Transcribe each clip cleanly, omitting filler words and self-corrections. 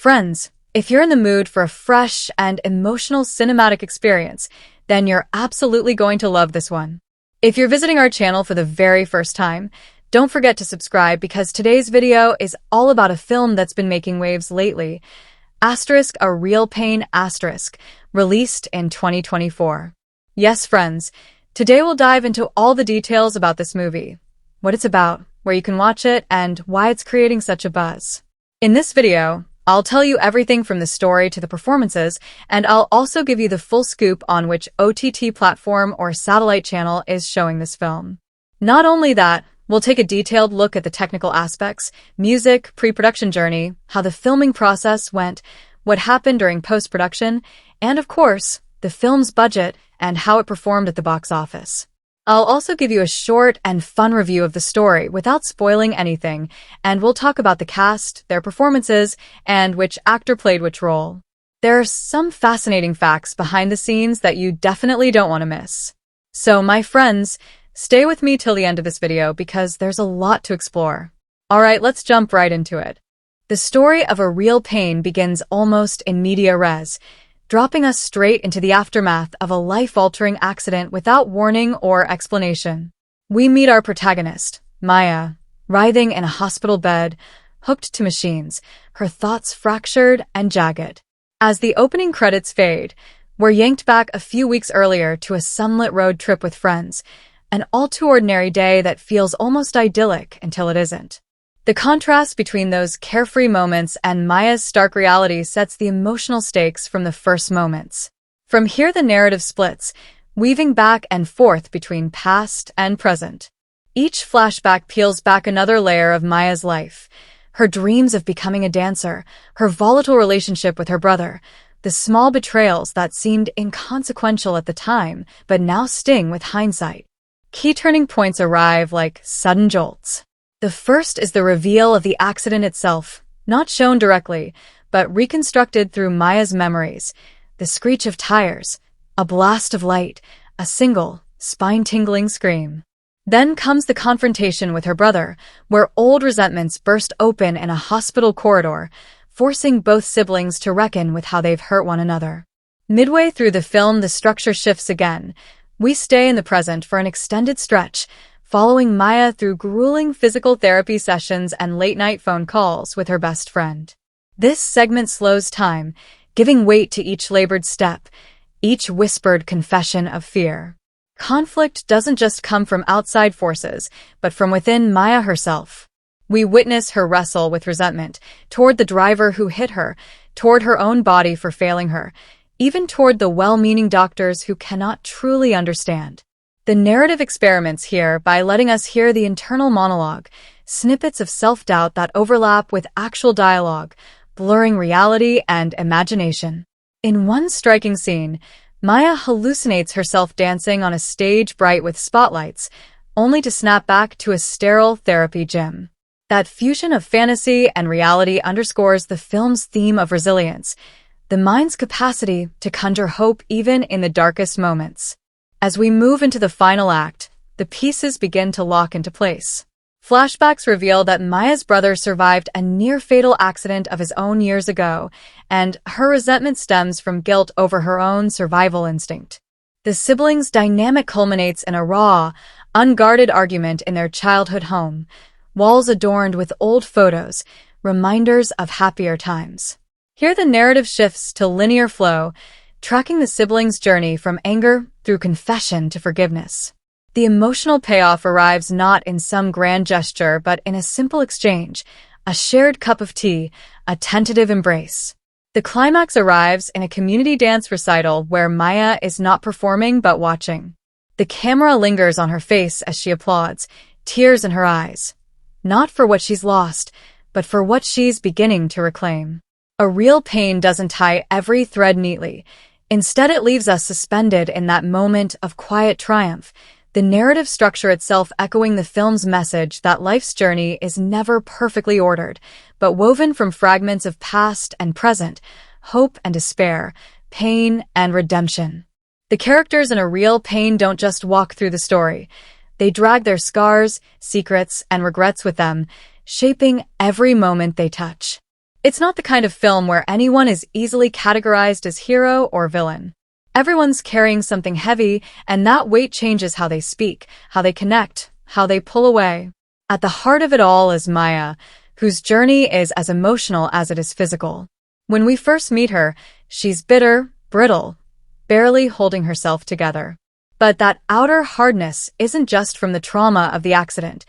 Friends, if you're in the mood for a fresh and emotional cinematic experience, then you're absolutely going to love this one. If you're visiting our channel for the very first time, don't forget to subscribe because today's video is all about a film that's been making waves lately. Asterisk A Real Pain Asterisk, released in 2024. Yes, friends, today we'll dive into all the details about this movie, what it's about, where you can watch it, and why it's creating such a buzz. In this video, I'll tell you everything from the story to the performances, and I'll also give you the full scoop on which OTT platform or satellite channel is showing this film. Not only that, we'll take a detailed look at the technical aspects, music, pre-production journey, how the filming process went, what happened during post-production, and of course, the film's budget and how it performed at the box office. I'll also give you a short and fun review of the story without spoiling anything, and we'll talk about the cast, their performances, and which actor played which role. There are some fascinating facts behind the scenes that you definitely don't want to miss. So, my friends, stay with me till the end of this video because there's a lot to explore. Alright, let's jump right into it. The story of A Real Pain begins almost in media res, dropping us straight into the aftermath of a life-altering accident without warning or explanation. We meet our protagonist, Maya, writhing in a hospital bed, hooked to machines, her thoughts fractured and jagged. As the opening credits fade, we're yanked back a few weeks earlier to a sunlit road trip with friends, an all-too-ordinary day that feels almost idyllic until it isn't. The contrast between those carefree moments and Maya's stark reality sets the emotional stakes from the first moments. From here the narrative splits, weaving back and forth between past and present. Each flashback peels back another layer of Maya's life. Her dreams of becoming a dancer, her volatile relationship with her brother, the small betrayals that seemed inconsequential at the time but now sting with hindsight. Key turning points arrive like sudden jolts. The first is the reveal of the accident itself, not shown directly, but reconstructed through Maya's memories. The screech of tires, a blast of light, a single, spine-tingling scream. Then comes the confrontation with her brother, where old resentments burst open in a hospital corridor, forcing both siblings to reckon with how they've hurt one another. Midway through the film, the structure shifts again. We stay in the present for an extended stretch, following Maya through grueling physical therapy sessions and late-night phone calls with her best friend. This segment slows time, giving weight to each labored step, each whispered confession of fear. Conflict doesn't just come from outside forces, but from within Maya herself. We witness her wrestle with resentment, toward the driver who hit her, toward her own body for failing her, even toward the well-meaning doctors who cannot truly understand. The narrative experiments here by letting us hear the internal monologue, snippets of self-doubt that overlap with actual dialogue, blurring reality and imagination. In one striking scene, Maya hallucinates herself dancing on a stage bright with spotlights, only to snap back to a sterile therapy gym. That fusion of fantasy and reality underscores the film's theme of resilience, the mind's capacity to conjure hope even in the darkest moments. As we move into the final act, the pieces begin to lock into place. Flashbacks reveal that Maya's brother survived a near-fatal accident of his own years ago, and her resentment stems from guilt over her own survival instinct. The siblings' dynamic culminates in a raw, unguarded argument in their childhood home, walls adorned with old photos, reminders of happier times. Here the narrative shifts to linear flow, tracking the siblings' journey from anger through confession to forgiveness. The emotional payoff arrives not in some grand gesture but in a simple exchange, a shared cup of tea, a tentative embrace. The climax arrives in a community dance recital where Maya is not performing but watching. The camera lingers on her face as she applauds, tears in her eyes. Not for what she's lost, but for what she's beginning to reclaim. A Real Pain doesn't tie every thread neatly. Instead, it leaves us suspended in that moment of quiet triumph, the narrative structure itself echoing the film's message that life's journey is never perfectly ordered, but woven from fragments of past and present, hope and despair, pain and redemption. The characters in A Real Pain don't just walk through the story. They drag their scars, secrets, and regrets with them, shaping every moment they touch. It's not the kind of film where anyone is easily categorized as hero or villain. Everyone's carrying something heavy, and that weight changes how they speak, how they connect, how they pull away. At the heart of it all is Maya, whose journey is as emotional as it is physical. When we first meet her, she's bitter, brittle, barely holding herself together. But that outer hardness isn't just from the trauma of the accident.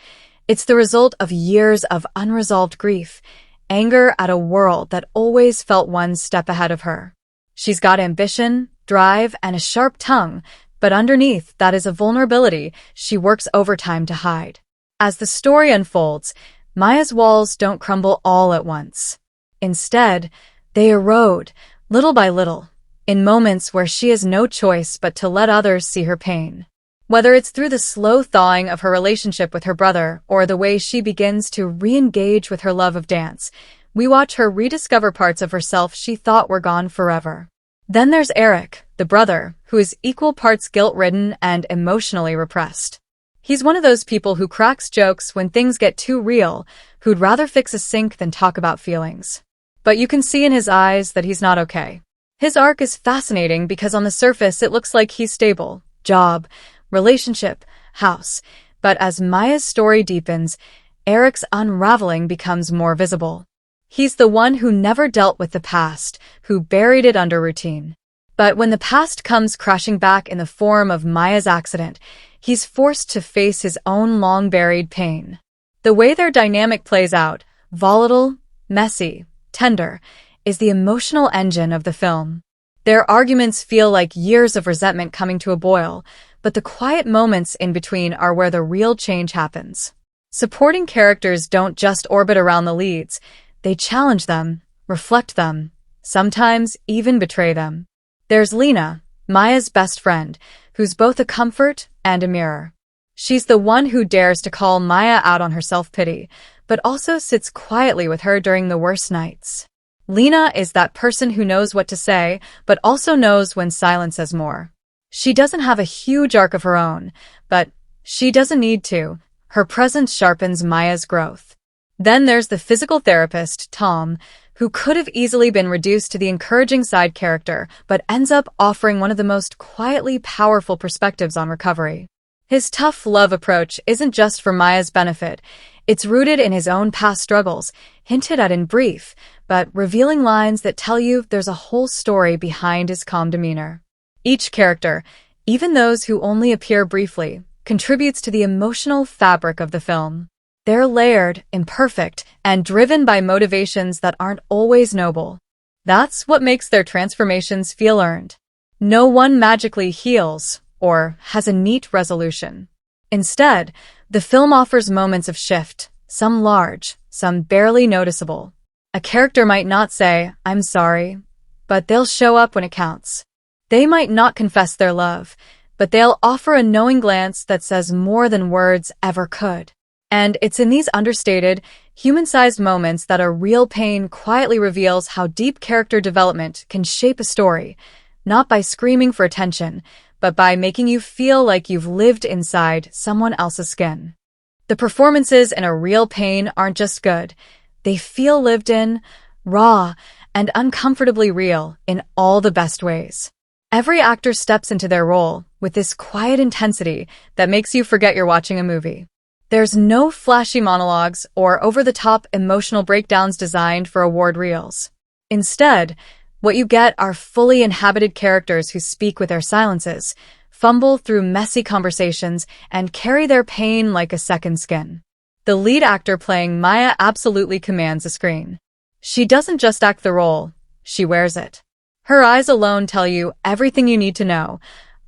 It's the result of years of unresolved grief, anger at a world that always felt one step ahead of her. She's got ambition, drive, and a sharp tongue, but underneath that is a vulnerability she works overtime to hide. As the story unfolds, Maya's walls don't crumble all at once. Instead, they erode, little by little, in moments where she has no choice but to let others see her pain. Whether it's through the slow thawing of her relationship with her brother or the way she begins to re-engage with her love of dance, we watch her rediscover parts of herself she thought were gone forever. Then there's Eric, the brother, who is equal parts guilt-ridden and emotionally repressed. He's one of those people who cracks jokes when things get too real, who'd rather fix a sink than talk about feelings. But you can see in his eyes that he's not okay. His arc is fascinating because on the surface it looks like he's stable, job, relationship, house. But as Maya's story deepens, Eric's unraveling becomes more visible. He's the one who never dealt with the past, who buried it under routine. But when the past comes crashing back in the form of Maya's accident, he's forced to face his own long-buried pain. The way their dynamic plays out, volatile, messy, tender, is the emotional engine of the film. Their arguments feel like years of resentment coming to a boil, but the quiet moments in between are where the real change happens. Supporting characters don't just orbit around the leads. They challenge them, reflect them, sometimes even betray them. There's Lena, Maya's best friend, who's both a comfort and a mirror. She's the one who dares to call Maya out on her self-pity, but also sits quietly with her during the worst nights. Lena is that person who knows what to say, but also knows when silence says more. She doesn't have a huge arc of her own, but she doesn't need to. Her presence sharpens Maya's growth. Then there's the physical therapist, Tom, who could have easily been reduced to the encouraging side character, but ends up offering one of the most quietly powerful perspectives on recovery. His tough love approach isn't just for Maya's benefit. It's rooted in his own past struggles, hinted at in brief, but revealing lines that tell you there's a whole story behind his calm demeanor. Each character, even those who only appear briefly, contributes to the emotional fabric of the film. They're layered, imperfect, and driven by motivations that aren't always noble. That's what makes their transformations feel earned. No one magically heals or has a neat resolution. Instead, the film offers moments of shift, some large, some barely noticeable. A character might not say, "I'm sorry," but they'll show up when it counts. They might not confess their love, but they'll offer a knowing glance that says more than words ever could. And it's in these understated, human-sized moments that a real pain quietly reveals how deep character development can shape a story, not by screaming for attention, but by making you feel like you've lived inside someone else's skin. The performances in A Real Pain aren't just good. They feel lived in, raw, and uncomfortably real in all the best ways. Every actor steps into their role with this quiet intensity that makes you forget you're watching a movie. There's no flashy monologues or over-the-top emotional breakdowns designed for award reels. Instead, what you get are fully inhabited characters who speak with their silences, fumble through messy conversations, and carry their pain like a second skin. The lead actor playing Maya absolutely commands the screen. She doesn't just act the role, she wears it. Her eyes alone tell you everything you need to know,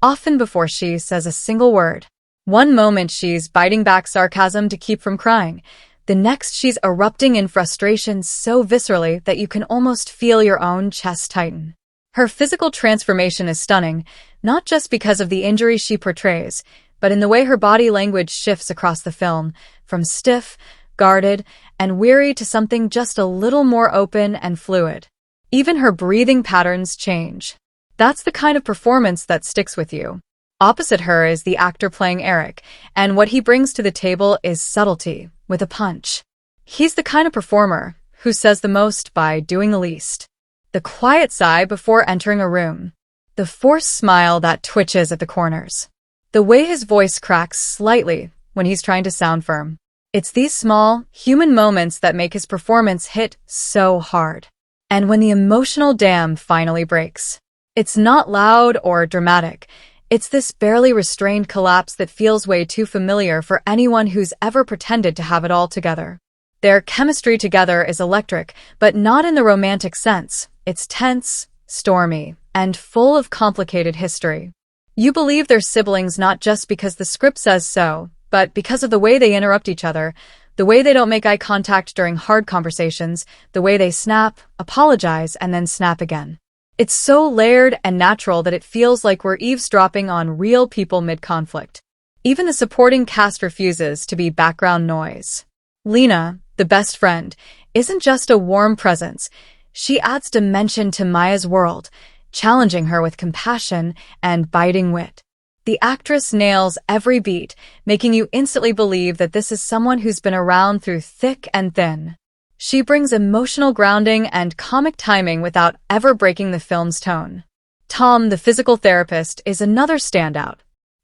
often before she says a single word. One moment she's biting back sarcasm to keep from crying. The next she's erupting in frustration so viscerally that you can almost feel your own chest tighten. Her physical transformation is stunning, not just because of the injury she portrays, but in the way her body language shifts across the film, from stiff, guarded, and weary to something just a little more open and fluid. Even her breathing patterns change. That's the kind of performance that sticks with you. Opposite her is the actor playing Eric, and what he brings to the table is subtlety, with a punch. He's the kind of performer who says the most by doing the least. The quiet sigh before entering a room. The forced smile that twitches at the corners. The way his voice cracks slightly when he's trying to sound firm. It's these small, human moments that make his performance hit so hard. And when the emotional dam finally breaks, it's not loud or dramatic. It's this barely restrained collapse that feels way too familiar for anyone who's ever pretended to have it all together. Their chemistry together is electric, but not in the romantic sense. It's tense, stormy, and full of complicated history. You believe they're siblings not just because the script says so, but because of the way they interrupt each other, the way they don't make eye contact during hard conversations, the way they snap, apologize, and then snap again. It's so layered and natural that it feels like we're eavesdropping on real people mid-conflict. Even the supporting cast refuses to be background noise. Lena, the best friend, isn't just a warm presence. She adds dimension to Maya's world, challenging her with compassion and biting wit. The actress nails every beat, making you instantly believe that this is someone who's been around through thick and thin. She brings emotional grounding and comic timing without ever breaking the film's tone. Tom, the physical therapist, is another standout.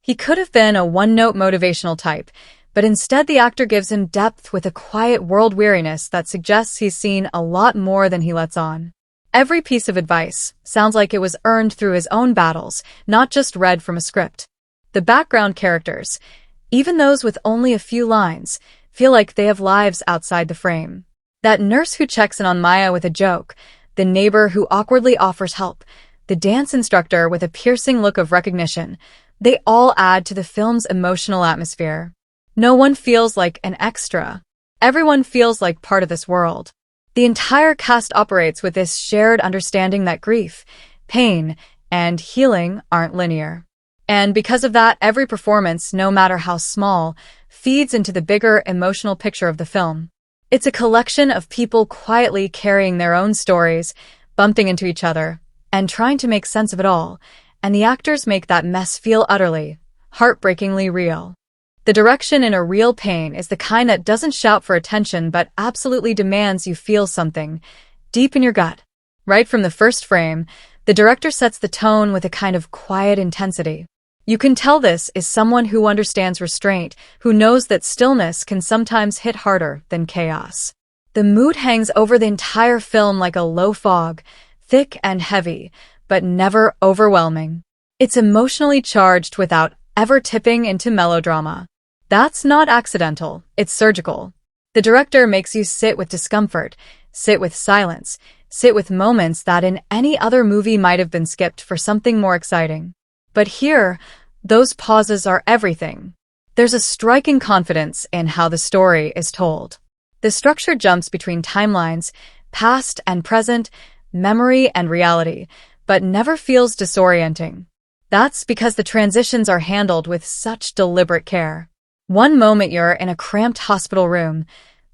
He could have been a one-note motivational type, but instead the actor gives him depth with a quiet world weariness that suggests he's seen a lot more than he lets on. Every piece of advice sounds like it was earned through his own battles, not just read from a script. The background characters, even those with only a few lines, feel like they have lives outside the frame. That nurse who checks in on Maya with a joke, the neighbor who awkwardly offers help, the dance instructor with a piercing look of recognition, they all add to the film's emotional atmosphere. No one feels like an extra. Everyone feels like part of this world. The entire cast operates with this shared understanding that grief, pain, and healing aren't linear. And because of that, every performance, no matter how small, feeds into the bigger emotional picture of the film. It's a collection of people quietly carrying their own stories, bumping into each other, and trying to make sense of it all, and the actors make that mess feel utterly, heartbreakingly real. The direction in A Real Pain is the kind that doesn't shout for attention but absolutely demands you feel something, deep in your gut. Right from the first frame, the director sets the tone with a kind of quiet intensity. You can tell this is someone who understands restraint, who knows that stillness can sometimes hit harder than chaos. The mood hangs over the entire film like a low fog, thick and heavy, but never overwhelming. It's emotionally charged without ever tipping into melodrama. That's not accidental, it's surgical. The director makes you sit with discomfort, sit with silence, sit with moments that in any other movie might have been skipped for something more exciting. But here, those pauses are everything. There's a striking confidence in how the story is told. The structure jumps between timelines, past and present, memory and reality, but never feels disorienting. That's because the transitions are handled with such deliberate care. One moment you're in a cramped hospital room,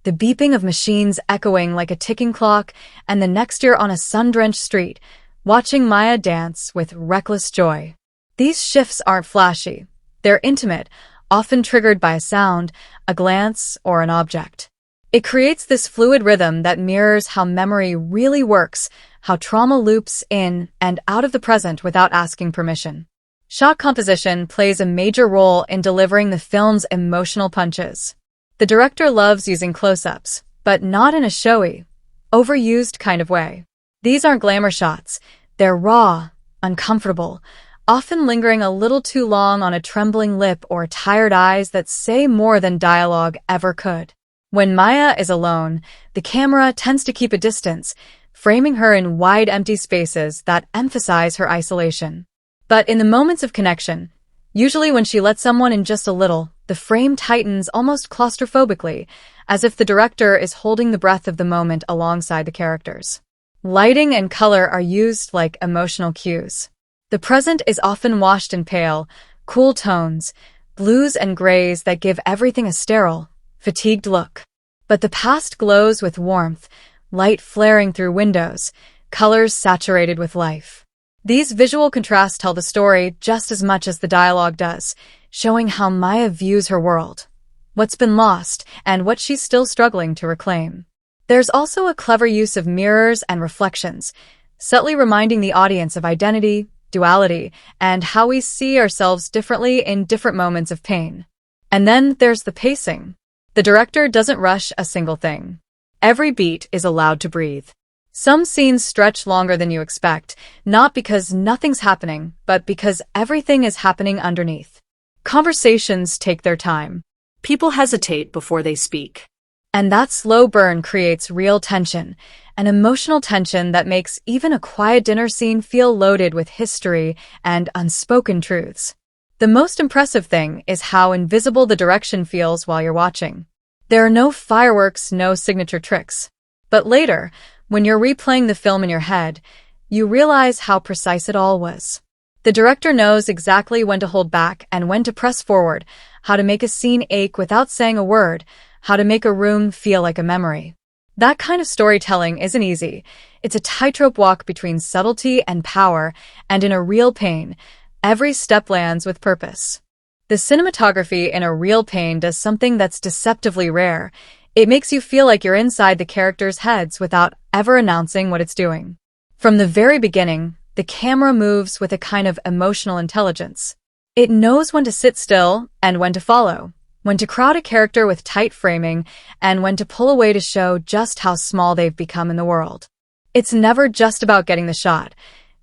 the beeping of machines echoing like a ticking clock, and the next you're on a sun-drenched street, watching Maya dance with reckless joy. These shifts aren't flashy. They're intimate, often triggered by a sound, a glance, or an object. It creates this fluid rhythm that mirrors how memory really works, how trauma loops in and out of the present without asking permission. Shot composition plays a major role in delivering the film's emotional punches. The director loves using close-ups, but not in a showy, overused kind of way. These aren't glamour shots. They're raw, uncomfortable, often lingering a little too long on a trembling lip or tired eyes that say more than dialogue ever could. When Maya is alone, the camera tends to keep a distance, framing her in wide empty spaces that emphasize her isolation. But in the moments of connection, usually when she lets someone in just a little, the frame tightens almost claustrophobically, as if the director is holding the breath of the moment alongside the characters. Lighting and color are used like emotional cues. The present is often washed in pale, cool tones, blues and grays that give everything a sterile, fatigued look. But the past glows with warmth, light flaring through windows, colors saturated with life. These visual contrasts tell the story just as much as the dialogue does, showing how Maya views her world, what's been lost, and what she's still struggling to reclaim. There's also a clever use of mirrors and reflections, subtly reminding the audience of identity, duality, and how we see ourselves differently in different moments of pain. And then there's the pacing. The director doesn't rush a single thing. Every beat is allowed to breathe. Some scenes stretch longer than you expect, not because nothing's happening, but because everything is happening underneath. Conversations take their time. People hesitate before they speak. And that slow burn creates real tension, an emotional tension that makes even a quiet dinner scene feel loaded with history and unspoken truths. The most impressive thing is how invisible the direction feels while you're watching. There are no fireworks, no signature tricks. But later, when you're replaying the film in your head, you realize how precise it all was. The director knows exactly when to hold back and when to press forward, how to make a scene ache without saying a word, how to make a room feel like a memory. That kind of storytelling isn't easy. It's a tightrope walk between subtlety and power, and in a real pain, every step lands with purpose. The cinematography in A Real Pain does something that's deceptively rare. It makes you feel like you're inside the characters' heads without ever announcing what it's doing. From the very beginning, the camera moves with a kind of emotional intelligence. It knows when to sit still and when to follow, when to crowd a character with tight framing, and when to pull away to show just how small they've become in the world. It's never just about getting the shot.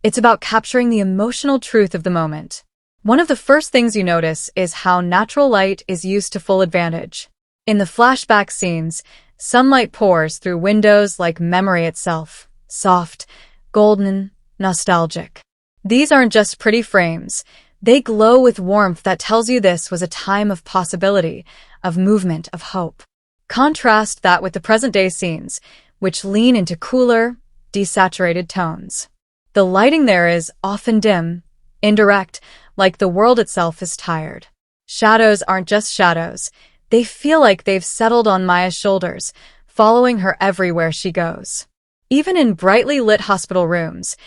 It's about capturing the emotional truth of the moment. One of the first things you notice is how natural light is used to full advantage. In the flashback scenes, sunlight pours through windows like memory itself, soft, golden, nostalgic. These aren't just pretty frames. They glow with warmth that tells you this was a time of possibility, of movement, of hope. Contrast that with the present-day scenes, which lean into cooler, desaturated tones. The lighting there is often dim, indirect, like the world itself is tired. Shadows aren't just shadows. They feel like they've settled on Maya's shoulders, following her everywhere she goes. Even in brightly lit hospital rooms,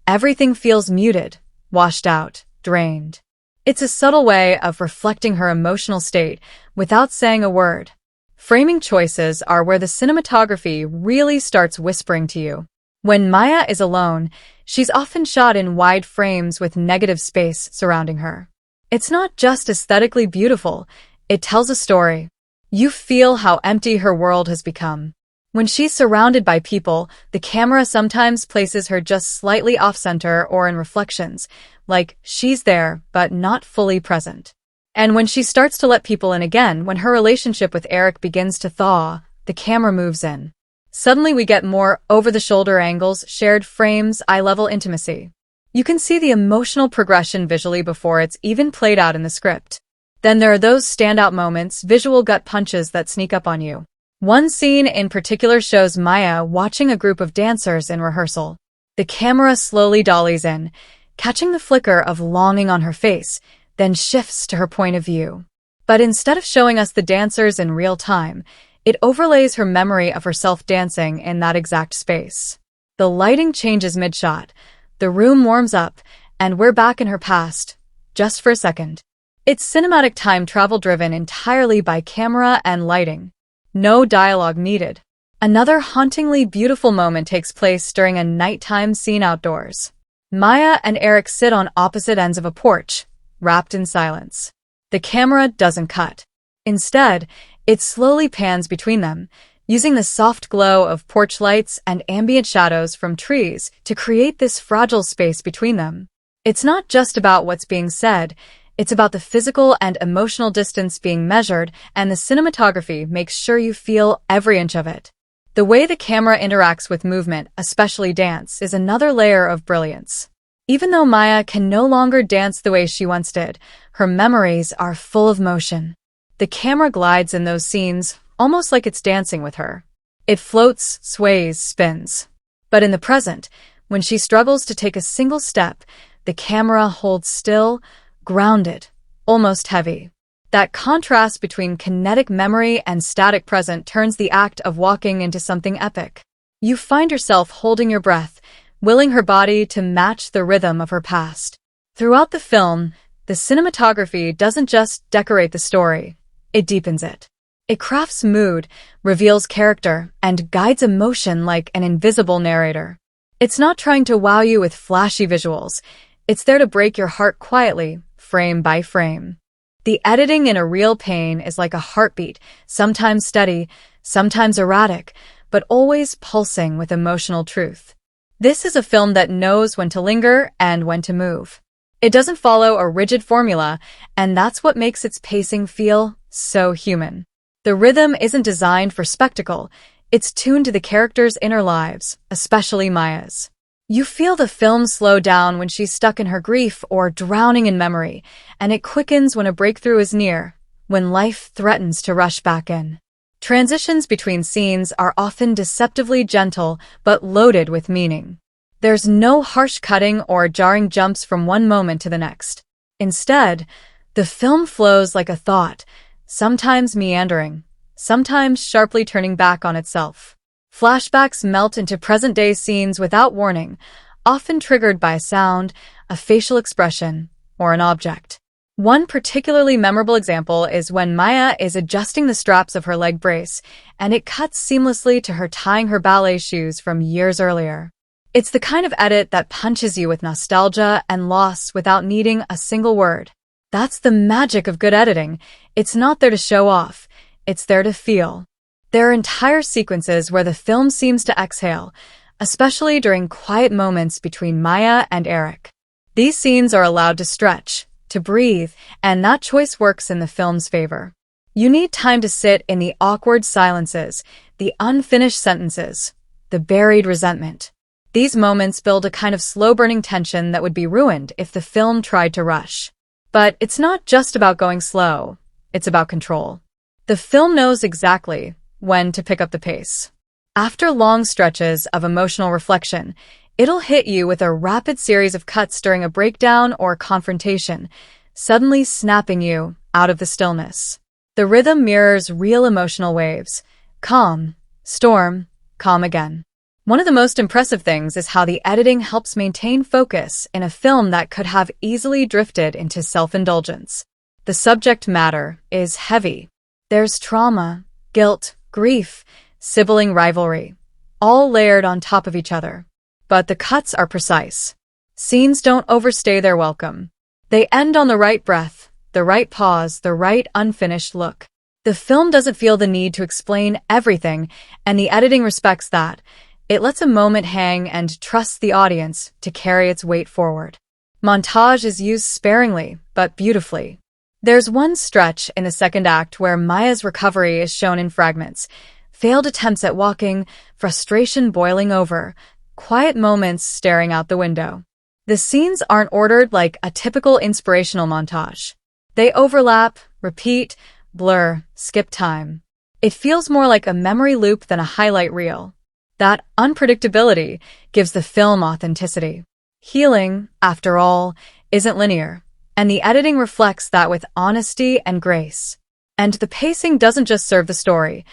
everything feels muted, washed out, drained. It's a subtle way of reflecting her emotional state without saying a word. Framing choices are where the cinematography really starts whispering to you. When Maya is alone, she's often shot in wide frames with negative space surrounding her. It's not just aesthetically beautiful, it tells a story. You feel how empty her world has become. When she's surrounded by people, the camera sometimes places her just slightly off-center or in reflections, like she's there but not fully present. And when she starts to let people in again, when her relationship with Eric begins to thaw, the camera moves in. Suddenly we get more over-the-shoulder angles, shared frames, eye-level intimacy. You can see the emotional progression visually before it's even played out in the script. Then there are those standout moments, visual gut punches that sneak up on you. One scene in particular shows Maya watching a group of dancers in rehearsal. The camera slowly dollies in, catching the flicker of longing on her face, then shifts to her point of view. But instead of showing us the dancers in real time, it overlays her memory of herself dancing in that exact space. The lighting changes mid-shot, the room warms up, and we're back in her past, just for a second. It's cinematic time travel driven entirely by camera and lighting. No dialogue needed. Another hauntingly beautiful moment takes place during a nighttime scene outdoors. Maya and Eric sit on opposite ends of a porch, wrapped in silence. The camera doesn't cut. Instead, it slowly pans between them, using the soft glow of porch lights and ambient shadows from trees to create this fragile space between them. It's not just about what's being said, it's about the physical and emotional distance being measured, and the cinematography makes sure you feel every inch of it. The way the camera interacts with movement, especially dance, is another layer of brilliance. Even though Maya can no longer dance the way she once did, her memories are full of motion. The camera glides in those scenes, almost like it's dancing with her. It floats, sways, spins. But in the present, when she struggles to take a single step, the camera holds still, grounded, almost heavy. That contrast between kinetic memory and static present turns the act of walking into something epic. You find yourself holding your breath, willing her body to match the rhythm of her past. Throughout the film, the cinematography doesn't just decorate the story, it deepens it. It crafts mood, reveals character, and guides emotion like an invisible narrator. It's not trying to wow you with flashy visuals. It's there to break your heart quietly, frame by frame. The editing in A Real Pain is like a heartbeat, sometimes steady, sometimes erratic, but always pulsing with emotional truth. This is a film that knows when to linger and when to move. It doesn't follow a rigid formula, and that's what makes its pacing feel so human. The rhythm isn't designed for spectacle. It's tuned to the characters' inner lives, especially Maya's. You feel the film slow down when she's stuck in her grief or drowning in memory, and it quickens when a breakthrough is near, when life threatens to rush back in. Transitions between scenes are often deceptively gentle but loaded with meaning. There's no harsh cutting or jarring jumps from one moment to the next. Instead, the film flows like a thought, sometimes meandering, sometimes sharply turning back on itself. Flashbacks melt into present-day scenes without warning, often triggered by a sound, a facial expression, or an object. One particularly memorable example is when Maya is adjusting the straps of her leg brace, and it cuts seamlessly to her tying her ballet shoes from years earlier. It's the kind of edit that punches you with nostalgia and loss without needing a single word. That's the magic of good editing. It's not there to show off. It's there to feel. There are entire sequences where the film seems to exhale, especially during quiet moments between Maya and Eric. These scenes are allowed to stretch, to breathe, and that choice works in the film's favor. You need time to sit in the awkward silences, the unfinished sentences, the buried resentment. These moments build a kind of slow-burning tension that would be ruined if the film tried to rush. But it's not just about going slow, it's about control. The film knows exactly when to pick up the pace. After long stretches of emotional reflection, it'll hit you with a rapid series of cuts during a breakdown or confrontation, suddenly snapping you out of the stillness. The rhythm mirrors real emotional waves. Calm, storm, calm again. One of the most impressive things is how the editing helps maintain focus in a film that could have easily drifted into self-indulgence. The subject matter is heavy. There's trauma, guilt, grief, sibling rivalry, all layered on top of each other. But the cuts are precise. Scenes don't overstay their welcome. They end on the right breath, the right pause, the right unfinished look. The film doesn't feel the need to explain everything, and the editing respects that. It lets a moment hang and trusts the audience to carry its weight forward. Montage is used sparingly, but beautifully. There's one stretch in the second act where Maya's recovery is shown in fragments. Failed attempts at walking, frustration boiling over, quiet moments staring out the window. The scenes aren't ordered like a typical inspirational montage. They overlap, repeat, blur, skip time. It feels more like a memory loop than a highlight reel. That unpredictability gives the film authenticity. Healing, after all, isn't linear, and the editing reflects that with honesty and grace. And the pacing doesn't just serve the story.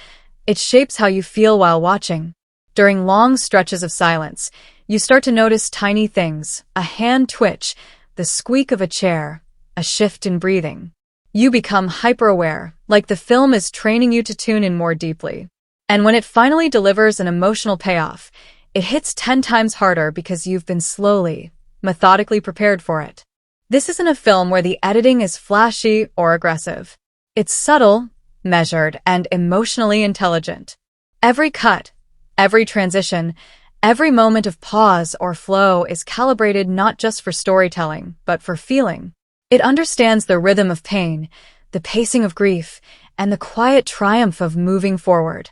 It shapes how you feel while watching. During long stretches of silence, you start to notice tiny things, a hand twitch, the squeak of a chair, a shift in breathing. You become hyper-aware, like the film is training you to tune in more deeply. And when it finally delivers an emotional payoff, it hits 10 times harder because you've been slowly, methodically prepared for it. This isn't a film where the editing is flashy or aggressive. It's subtle, measured, and emotionally intelligent. Every cut, every transition, every moment of pause or flow is calibrated not just for storytelling, but for feeling. It understands the rhythm of pain, the pacing of grief, and the quiet triumph of moving forward,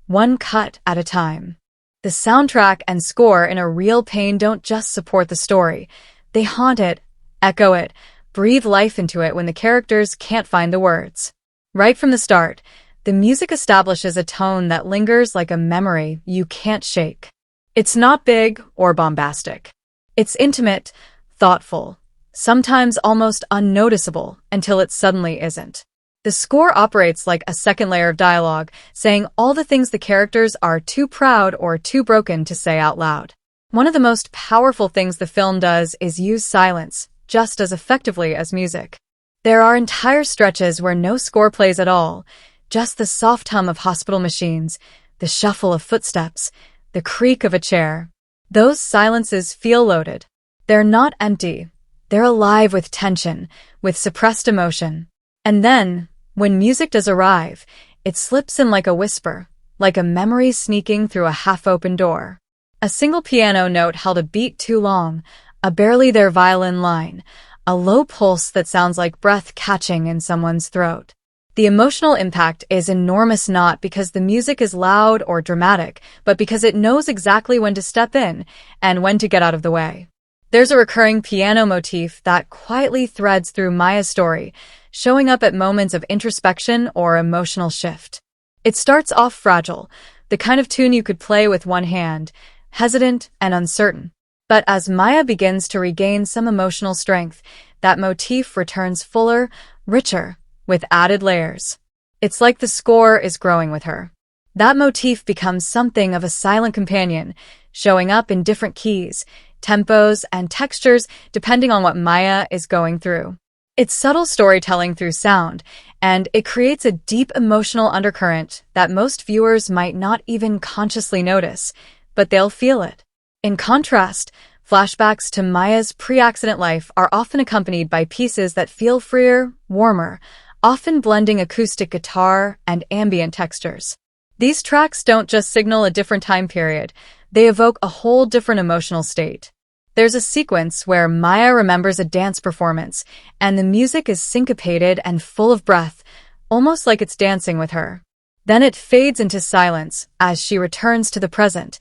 one cut at a time. The soundtrack and score in A Real Pain don't just support the story. They haunt it, echo it, breathe life into it when the characters can't find the words. Right from the start, the music establishes a tone that lingers like a memory you can't shake. It's not big or bombastic. It's intimate, thoughtful, sometimes almost unnoticeable until it suddenly isn't. The score operates like a second layer of dialogue, saying all the things the characters are too proud or too broken to say out loud. One of the most powerful things the film does is use silence, just as effectively as music. There are entire stretches where no score plays at all, just the soft hum of hospital machines, the shuffle of footsteps, the creak of a chair. Those silences feel loaded. They're not empty. They're alive with tension, with suppressed emotion. And then, when music does arrive, it slips in like a whisper, like a memory sneaking through a half-open door. A single piano note held a beat too long, a barely there violin line, a low pulse that sounds like breath catching in someone's throat. The emotional impact is enormous not because the music is loud or dramatic, but because it knows exactly when to step in and when to get out of the way. There's a recurring piano motif that quietly threads through Maya's story, showing up at moments of introspection or emotional shift. It starts off fragile, the kind of tune you could play with one hand, hesitant and uncertain. But as Maya begins to regain some emotional strength, that motif returns fuller, richer, with added layers. It's like the score is growing with her. That motif becomes something of a silent companion, showing up in different keys, tempos, and textures depending on what Maya is going through. It's subtle storytelling through sound, and it creates a deep emotional undercurrent that most viewers might not even consciously notice, but they'll feel it. In contrast, flashbacks to Maya's pre-accident life are often accompanied by pieces that feel freer, warmer, often blending acoustic guitar and ambient textures. These tracks don't just signal a different time period, they evoke a whole different emotional state. There's a sequence where Maya remembers a dance performance, and the music is syncopated and full of breath, almost like it's dancing with her. Then it fades into silence as she returns to the present,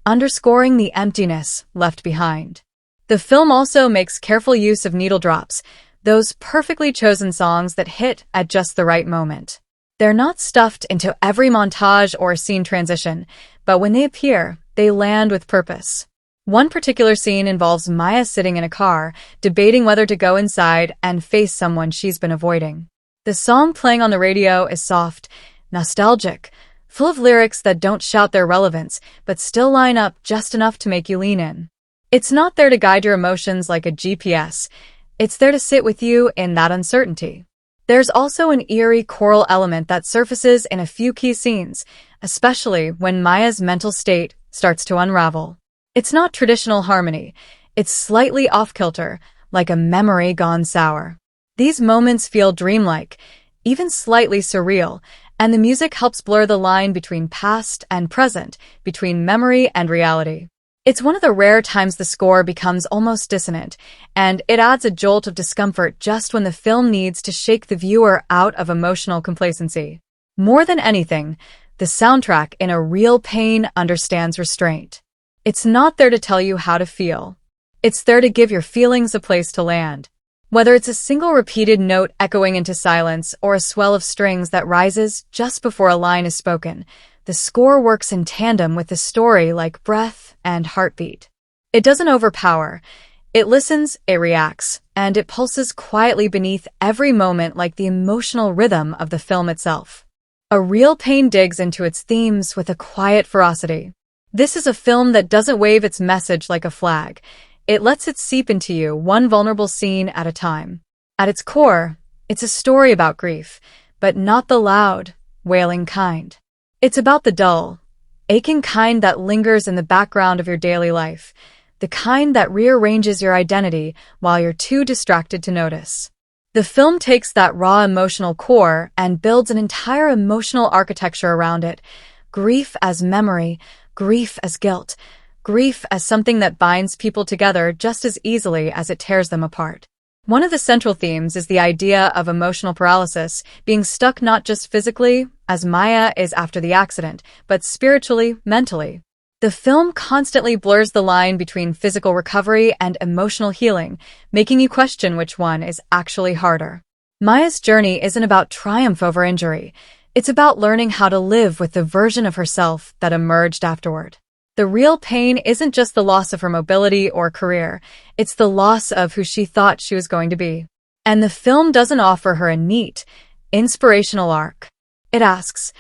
underscoring the emptiness left behind. The film also makes careful use of needle drops, those perfectly chosen songs that hit at just the right moment. They're not stuffed into every montage or scene transition, but when they appear, they land with purpose. One particular scene involves Maya sitting in a car, debating whether to go inside and face someone she's been avoiding. The song playing on the radio is soft, nostalgic, full of lyrics that don't shout their relevance, but still line up just enough to make you lean in. It's not there to guide your emotions like a GPS. It's there to sit with you in that uncertainty. There's also an eerie choral element that surfaces in a few key scenes, especially when Maya's mental state starts to unravel. It's not traditional harmony. It's slightly off-kilter, like a memory gone sour. These moments feel dreamlike, even slightly surreal, and the music helps blur the line between past and present, between memory and reality. It's one of the rare times the score becomes almost dissonant, and it adds a jolt of discomfort just when the film needs to shake the viewer out of emotional complacency. More than anything, the soundtrack in A Real Pain understands restraint. It's not there to tell you how to feel. It's there to give your feelings a place to land. Whether it's a single repeated note echoing into silence or a swell of strings that rises just before a line is spoken, the score works in tandem with the story like breath and heartbeat. It doesn't overpower. It listens, it reacts, and it pulses quietly beneath every moment like the emotional rhythm of the film itself. A Real Pain digs into its themes with a quiet ferocity. This is a film that doesn't wave its message like a flag. It lets it seep into you, one vulnerable scene at a time. At its core, it's a story about grief, but not the loud, wailing kind. It's about the dull, aching kind that lingers in the background of your daily life, the kind that rearranges your identity while you're too distracted to notice. The film takes that raw emotional core and builds an entire emotional architecture around it. Grief as memory, grief as guilt, grief as something that binds people together just as easily as it tears them apart. One of the central themes is the idea of emotional paralysis, being stuck not just physically, as Maya is after the accident, but spiritually, mentally. The film constantly blurs the line between physical recovery and emotional healing, making you question which one is actually harder. Maya's journey isn't about triumph over injury. It's about learning how to live with the version of herself that emerged afterward. The real pain isn't just the loss of her mobility or career, it's the loss of who she thought she was going to be. And the film doesn't offer her a neat, inspirational arc. It asks,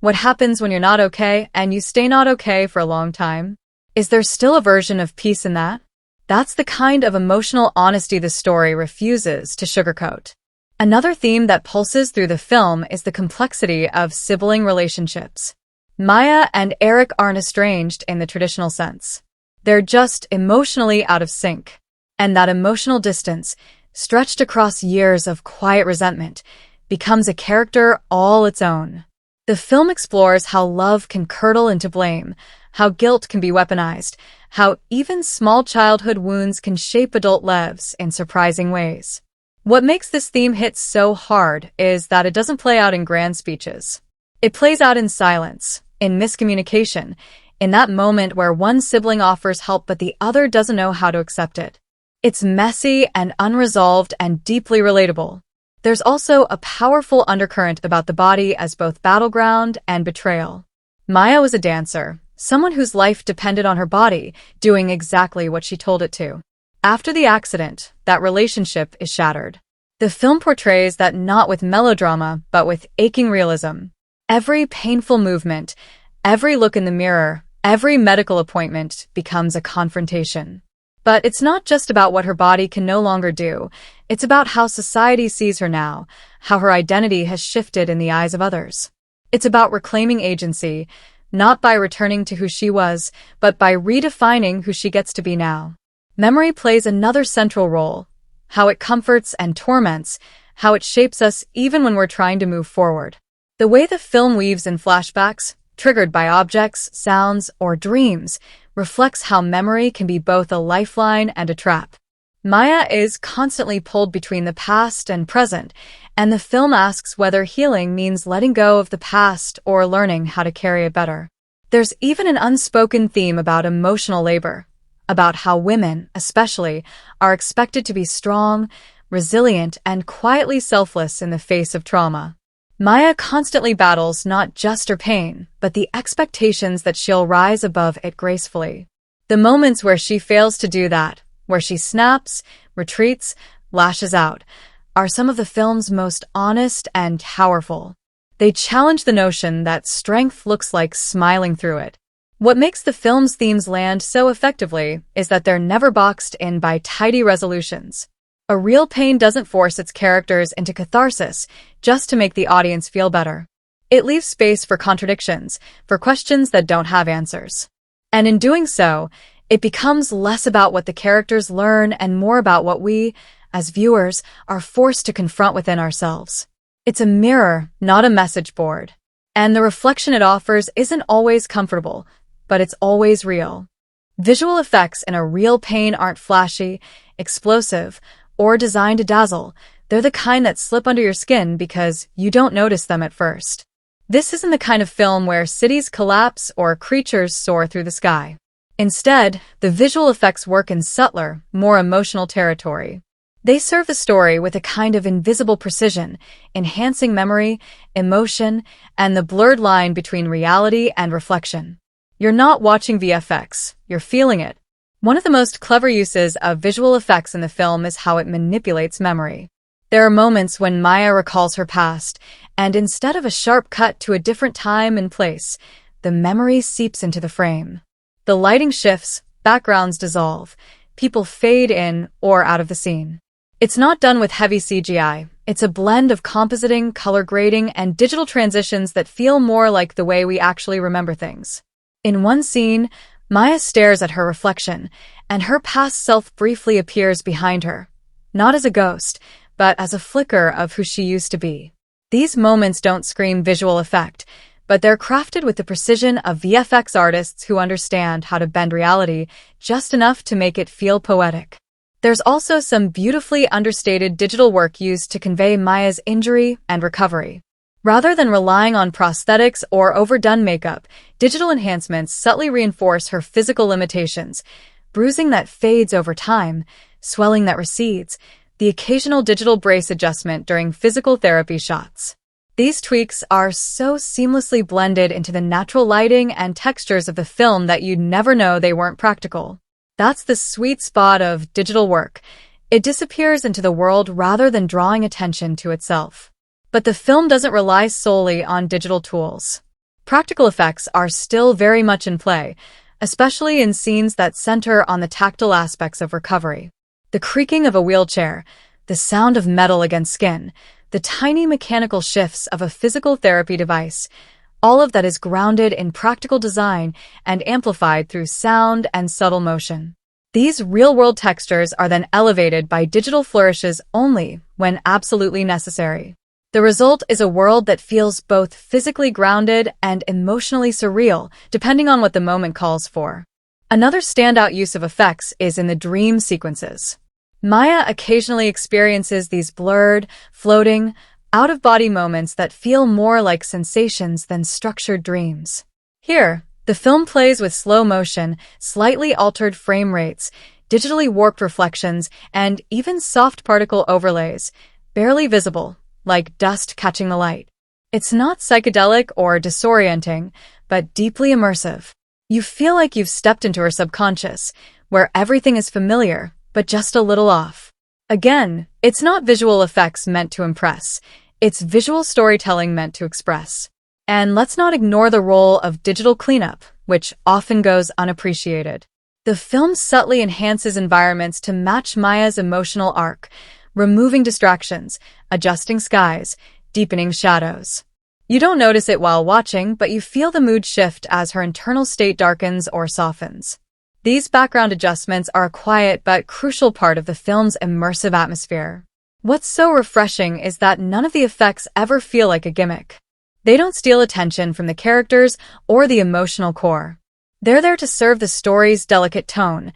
what happens when you're not okay and you stay not okay for a long time? Is there still a version of peace in that? That's the kind of emotional honesty the story refuses to sugarcoat. Another theme that pulses through the film is the complexity of sibling relationships. Maya and Eric aren't estranged in the traditional sense. They're just emotionally out of sync. And that emotional distance, stretched across years of quiet resentment, becomes a character all its own. The film explores how love can curdle into blame, how guilt can be weaponized, how even small childhood wounds can shape adult lives in surprising ways. What makes this theme hit so hard is that it doesn't play out in grand speeches. It plays out in silence, in miscommunication, in that moment where one sibling offers help but the other doesn't know how to accept it. It's messy and unresolved and deeply relatable. There's also a powerful undercurrent about the body as both battleground and betrayal. Maya was a dancer, someone whose life depended on her body doing exactly what she told it to. After the accident, that relationship is shattered. The film portrays that not with melodrama, but with aching realism. Every painful movement, every look in the mirror, every medical appointment becomes a confrontation. But it's not just about what her body can no longer do. It's about how society sees her now, how her identity has shifted in the eyes of others. It's about reclaiming agency, not by returning to who she was, but by redefining who she gets to be now. Memory plays another central role. How it comforts and torments, how it shapes us even when we're trying to move forward. The way the film weaves in flashbacks, triggered by objects, sounds, or dreams, reflects how memory can be both a lifeline and a trap. Maya is constantly pulled between the past and present, and the film asks whether healing means letting go of the past or learning how to carry it better. There's even an unspoken theme about emotional labor, about how women, especially, are expected to be strong, resilient, and quietly selfless in the face of trauma. Maya constantly battles not just her pain, but the expectations that she'll rise above it gracefully. The moments where she fails to do that, where she snaps, retreats, lashes out, are some of the film's most honest and powerful. They challenge the notion that strength looks like smiling through it. What makes the film's themes land so effectively is that they're never boxed in by tidy resolutions. A real pain doesn't force its characters into catharsis just to make the audience feel better. It leaves space for contradictions, for questions that don't have answers. And in doing so, it becomes less about what the characters learn and more about what we, as viewers, are forced to confront within ourselves. It's a mirror, not a message board. And the reflection it offers isn't always comfortable, but it's always real. Visual effects in a real pain aren't flashy, explosive, or designed to dazzle. They're the kind that slip under your skin because you don't notice them at first. This isn't the kind of film where cities collapse or creatures soar through the sky. Instead, the visual effects work in subtler, more emotional territory. They serve the story with a kind of invisible precision, enhancing memory, emotion, and the blurred line between reality and reflection. You're not watching VFX, you're feeling it. One of the most clever uses of visual effects in the film is how it manipulates memory. There are moments when Maya recalls her past, and instead of a sharp cut to a different time and place, the memory seeps into the frame. The lighting shifts, backgrounds dissolve, people fade in or out of the scene. It's not done with heavy CGI. It's a blend of compositing, color grading, and digital transitions that feel more like the way we actually remember things. In one scene, Maya stares at her reflection, and her past self briefly appears behind her, not as a ghost, but as a flicker of who she used to be. These moments don't scream visual effect, but they're crafted with the precision of VFX artists who understand how to bend reality just enough to make it feel poetic. There's also some beautifully understated digital work used to convey Maya's injury and recovery. Rather than relying on prosthetics or overdone makeup, digital enhancements subtly reinforce her physical limitations, bruising that fades over time, swelling that recedes, the occasional digital brace adjustment during physical therapy shots. These tweaks are so seamlessly blended into the natural lighting and textures of the film that you'd never know they weren't practical. That's the sweet spot of digital work. It disappears into the world rather than drawing attention to itself. But the film doesn't rely solely on digital tools. Practical effects are still very much in play, especially in scenes that center on the tactile aspects of recovery. The creaking of a wheelchair, the sound of metal against skin, the tiny mechanical shifts of a physical therapy device. All of that is grounded in practical design and amplified through sound and subtle motion. These real-world textures are then elevated by digital flourishes only when absolutely necessary. The result is a world that feels both physically grounded and emotionally surreal, depending on what the moment calls for. Another standout use of effects is in the dream sequences. Maya occasionally experiences these blurred, floating, out-of-body moments that feel more like sensations than structured dreams. Here, the film plays with slow motion, slightly altered frame rates, digitally warped reflections, and even soft particle overlays, barely visible, like dust catching the light. It's not psychedelic or disorienting, but deeply immersive. You feel like you've stepped into her subconscious, where everything is familiar, but just a little off. Again, it's not visual effects meant to impress. It's visual storytelling meant to express. And let's not ignore the role of digital cleanup, which often goes unappreciated. The film subtly enhances environments to match Maya's emotional arc, removing distractions, adjusting skies, deepening shadows. You don't notice it while watching, but you feel the mood shift as her internal state darkens or softens. These background adjustments are a quiet but crucial part of the film's immersive atmosphere. What's so refreshing is that none of the effects ever feel like a gimmick. They don't steal attention from the characters or the emotional core. They're there to serve the story's delicate tone,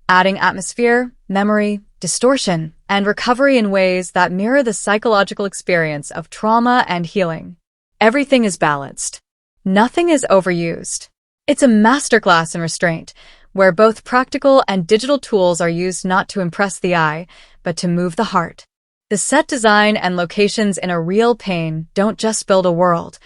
adding atmosphere, memory, distortion, and recovery in ways that mirror the psychological experience of trauma and healing. Everything is balanced. Nothing is overused. It's a masterclass in restraint, where both practical and digital tools are used not to impress the eye, but to move the heart. The set design and locations in A Real Pain don't just build a world.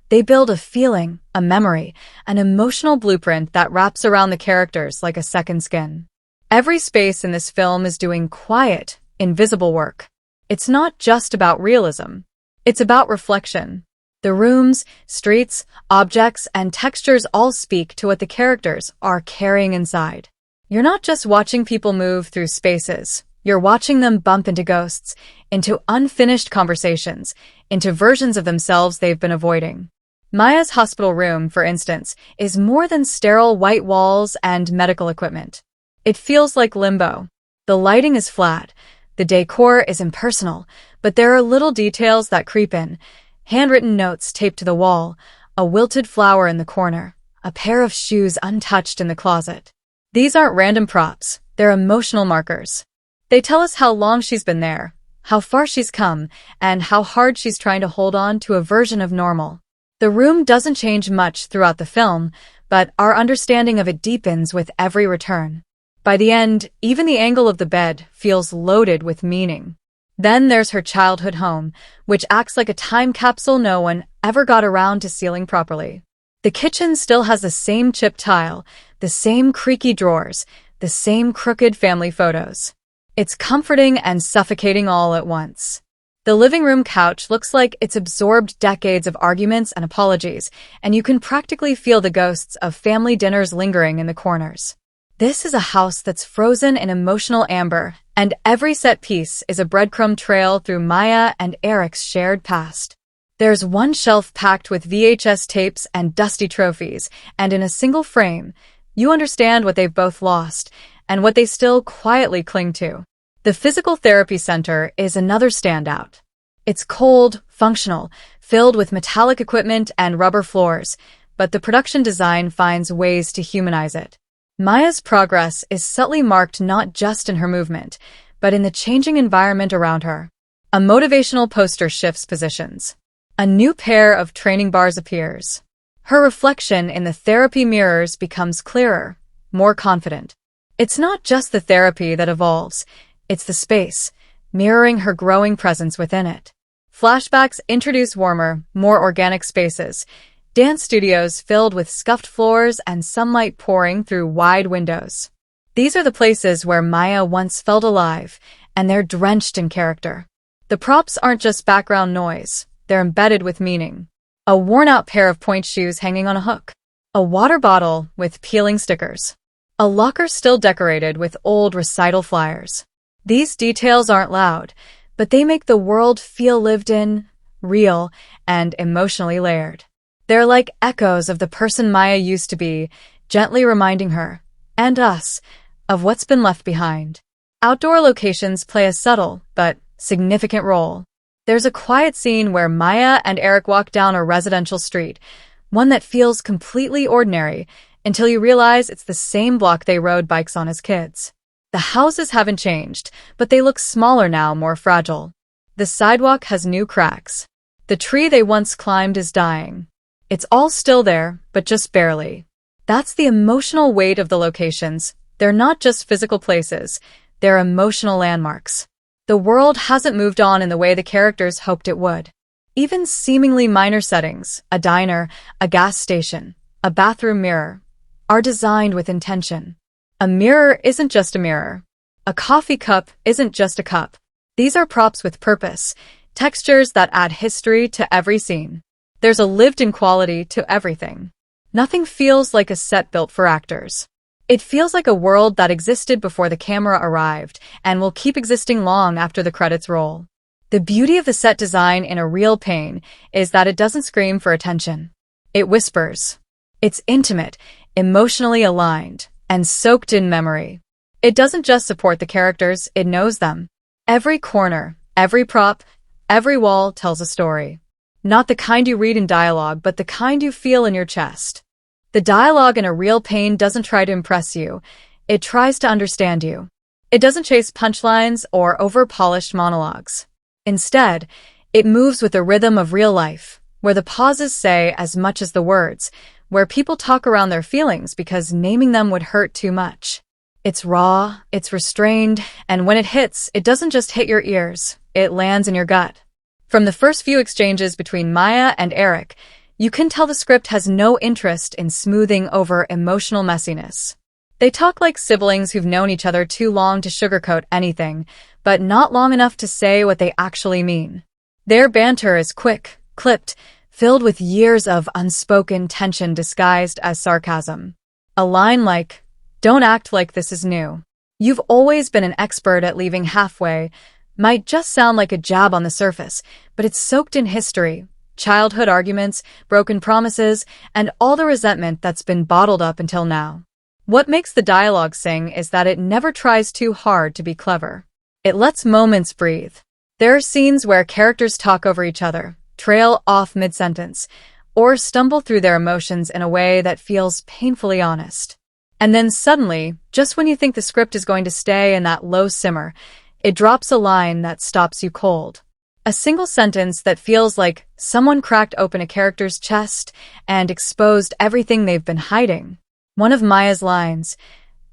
They build a feeling, a memory, an emotional blueprint that wraps around the characters like a second skin. Every space in this film is doing quiet, invisible work. It's not just about realism. It's about reflection. The rooms, streets, objects, and textures all speak to what the characters are carrying inside. You're not just watching people move through spaces. You're watching them bump into ghosts, into unfinished conversations, into versions of themselves they've been avoiding. Maya's hospital room, for instance, is more than sterile white walls and medical equipment. It feels like limbo. The lighting is flat, the decor is impersonal, but there are little details that creep in. Handwritten notes taped to the wall, a wilted flower in the corner, a pair of shoes untouched in the closet. These aren't random props, they're emotional markers. They tell us how long she's been there, how far she's come, and how hard she's trying to hold on to a version of normal. The room doesn't change much throughout the film, but our understanding of it deepens with every return. By the end, even the angle of the bed feels loaded with meaning. Then there's her childhood home, which acts like a time capsule no one ever got around to sealing properly. The kitchen still has the same chipped tile, the same creaky drawers, the same crooked family photos. It's comforting and suffocating all at once. The living room couch looks like it's absorbed decades of arguments and apologies, and you can practically feel the ghosts of family dinners lingering in the corners. This is a house that's frozen in emotional amber, and every set piece is a breadcrumb trail through Maya and Eric's shared past. There's one shelf packed with VHS tapes and dusty trophies, and in a single frame, you understand what they've both lost and what they still quietly cling to. The physical therapy center is another standout. It's cold, functional, filled with metallic equipment and rubber floors, but the production design finds ways to humanize it. Maya's progress is subtly marked not just in her movement, but in the changing environment around her. A motivational poster shifts positions. A new pair of training bars appears. Her reflection in the therapy mirrors becomes clearer, more confident. It's not just the therapy that evolves, it's the space, mirroring her growing presence within it. Flashbacks introduce warmer, more organic spaces, dance studios filled with scuffed floors and sunlight pouring through wide windows. These are the places where Maya once felt alive, and they're drenched in character. The props aren't just background noise, they're embedded with meaning. A worn-out pair of pointe shoes hanging on a hook. A water bottle with peeling stickers. A locker still decorated with old recital flyers. These details aren't loud. but they make the world feel lived in, real, and emotionally layered. They're like echoes of the person Maya used to be, gently reminding her, and us, of what's been left behind. Outdoor locations play a subtle, but significant role. There's a quiet scene where Maya and Eric walk down a residential street, one that feels completely ordinary, until you realize it's the same block they rode bikes on as kids. The houses haven't changed, but they look smaller now, more fragile. The sidewalk has new cracks. The tree they once climbed is dying. It's all still there, but just barely. That's the emotional weight of the locations. They're not just physical places, they're emotional landmarks. The world hasn't moved on in the way the characters hoped it would. Even seemingly minor settings, a diner, a gas station, a bathroom mirror, are designed with intention. A mirror isn't just a mirror. A coffee cup isn't just a cup. These are props with purpose, textures that add history to every scene. There's a lived-in quality to everything. Nothing feels like a set built for actors. It feels like a world that existed before the camera arrived and will keep existing long after the credits roll. The beauty of the set design in A Real Pain is that it doesn't scream for attention. It whispers. It's intimate, emotionally aligned, and soaked in memory. It doesn't just support the characters, it knows them. Every corner, every prop, every wall tells a story. Not the kind you read in dialogue, but the kind you feel in your chest. The dialogue in A Real Pain doesn't try to impress you. It tries to understand you. It doesn't chase punchlines or over-polished monologues. Instead, it moves with the rhythm of real life, where the pauses say as much as the words, where people talk around their feelings because naming them would hurt too much. It's raw, it's restrained, and when it hits, it doesn't just hit your ears, it lands in your gut. From the first few exchanges between Maya and Eric, you can tell the script has no interest in smoothing over emotional messiness. They talk like siblings who've known each other too long to sugarcoat anything, but not long enough to say what they actually mean. Their banter is quick, clipped, filled with years of unspoken tension disguised as sarcasm. A line like, "Don't act like this is new. You've always been an expert at leaving halfway," might just sound like a jab on the surface, but it's soaked in history, childhood arguments, broken promises, and all the resentment that's been bottled up until now. What makes the dialogue sing is that it never tries too hard to be clever. It lets moments breathe. There are scenes where characters talk over each other, trail off mid-sentence, or stumble through their emotions in a way that feels painfully honest. And then suddenly, just when you think the script is going to stay in that low simmer, it drops a line that stops you cold. A single sentence that feels like someone cracked open a character's chest and exposed everything they've been hiding. One of Maya's lines,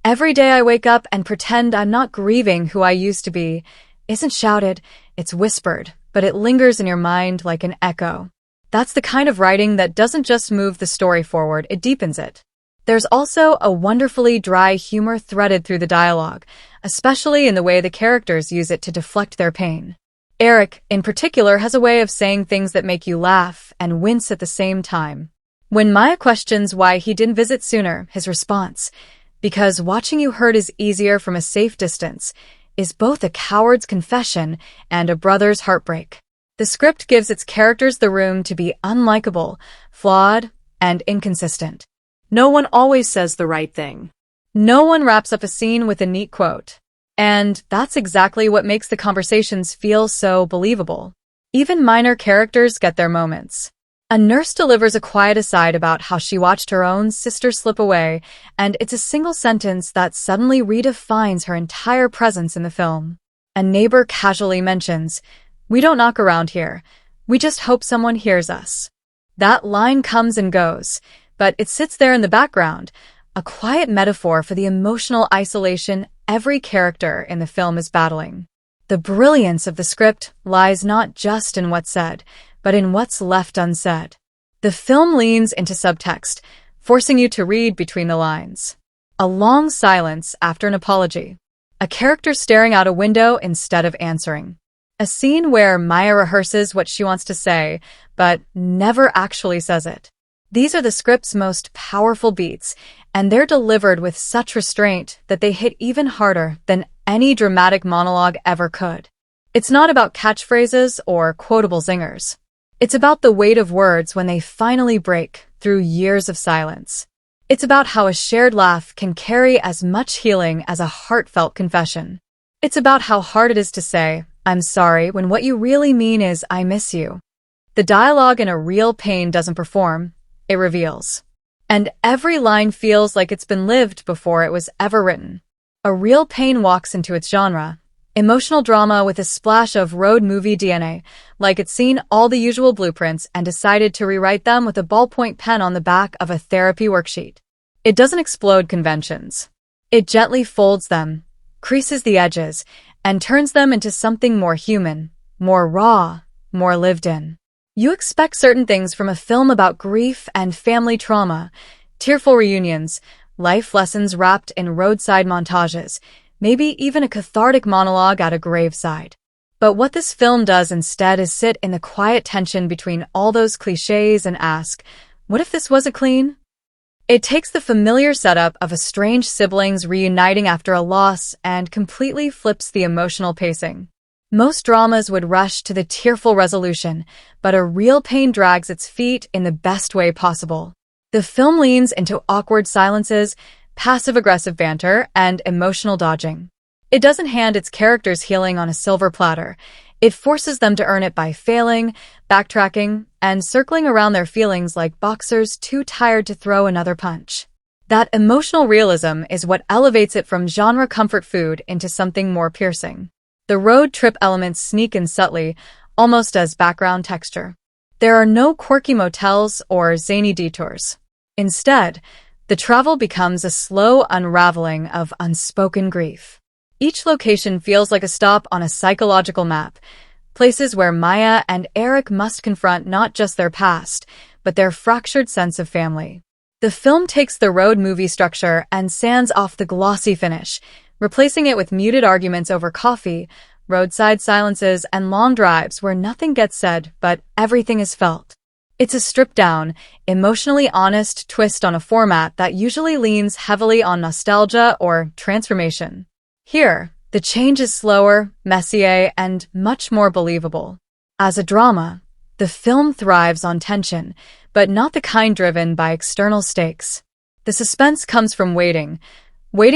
"Every day I wake up and pretend I'm not grieving who I used to be," isn't shouted, it's whispered, but it lingers in your mind like an echo. That's the kind of writing that doesn't just move the story forward, it deepens it. There's also a wonderfully dry humor threaded through the dialogue, especially in the way the characters use it to deflect their pain. Eric, in particular, has a way of saying things that make you laugh and wince at the same time. When Maya questions why he didn't visit sooner, his response, "Because watching you hurt is easier from a safe distance," is both a coward's confession and a brother's heartbreak. The script gives its characters the room to be unlikable, flawed, and inconsistent. No one always says the right thing. No one wraps up a scene with a neat quote. And that's exactly what makes the conversations feel so believable. Even minor characters get their moments. A nurse delivers a quiet aside about how she watched her own sister slip away, and it's a single sentence that suddenly redefines her entire presence in the film. A neighbor casually mentions, "We don't knock around here. We just hope someone hears us." That line comes and goes, but it sits there in the background, a quiet metaphor for the emotional isolation every character in the film is battling. The brilliance of the script lies not just in what's said, but in what's left unsaid. The film leans into subtext, forcing you to read between the lines. A long silence after an apology. A character staring out a window instead of answering. A scene where Maya rehearses what she wants to say, but never actually says it. These are the script's most powerful beats, and they're delivered with such restraint that they hit even harder than any dramatic monologue ever could. It's not about catchphrases or quotable zingers. It's about the weight of words when they finally break through years of silence. It's about how a shared laugh can carry as much healing as a heartfelt confession. It's about how hard it is to say, "I'm sorry," when what you really mean is, "I miss you." The dialogue in A Real Pain doesn't perform, it reveals. And every line feels like it's been lived before it was ever written. A Real Pain walks into its genre, emotional drama with a splash of road movie DNA, like it's seen all the usual blueprints and decided to rewrite them with a ballpoint pen on the back of a therapy worksheet. It doesn't explode conventions. It gently folds them, creases the edges, and turns them into something more human, more raw, more lived in. You expect certain things from a film about grief and family trauma, tearful reunions, life lessons wrapped in roadside montages, maybe even a cathartic monologue at a graveside. But what this film does instead is sit in the quiet tension between all those cliches and ask, what if this was a clean? It takes the familiar setup of estranged siblings reuniting after a loss and completely flips the emotional pacing. Most dramas would rush to the tearful resolution, but A Real Pain drags its feet in the best way possible. The film leans into awkward silences, passive-aggressive banter, and emotional dodging. It doesn't hand its characters healing on a silver platter. It forces them to earn it by failing, backtracking, and circling around their feelings like boxers too tired to throw another punch. That emotional realism is what elevates it from genre comfort food into something more piercing. The road trip elements sneak in subtly, almost as background texture. There are no quirky motels or zany detours. Instead, the travel becomes a slow unraveling of unspoken grief. Each location feels like a stop on a psychological map, places where Maya and Eric must confront not just their past, but their fractured sense of family. The film takes the road movie structure and sands off the glossy finish, replacing it with muted arguments over coffee, roadside silences, and long drives where nothing gets said but everything is felt. It's a stripped-down, emotionally honest twist on a format that usually leans heavily on nostalgia or transformation. Here, the change is slower, messier, and much more believable. As a drama, the film thrives on tension, but not the kind driven by external stakes. The suspense comes from waiting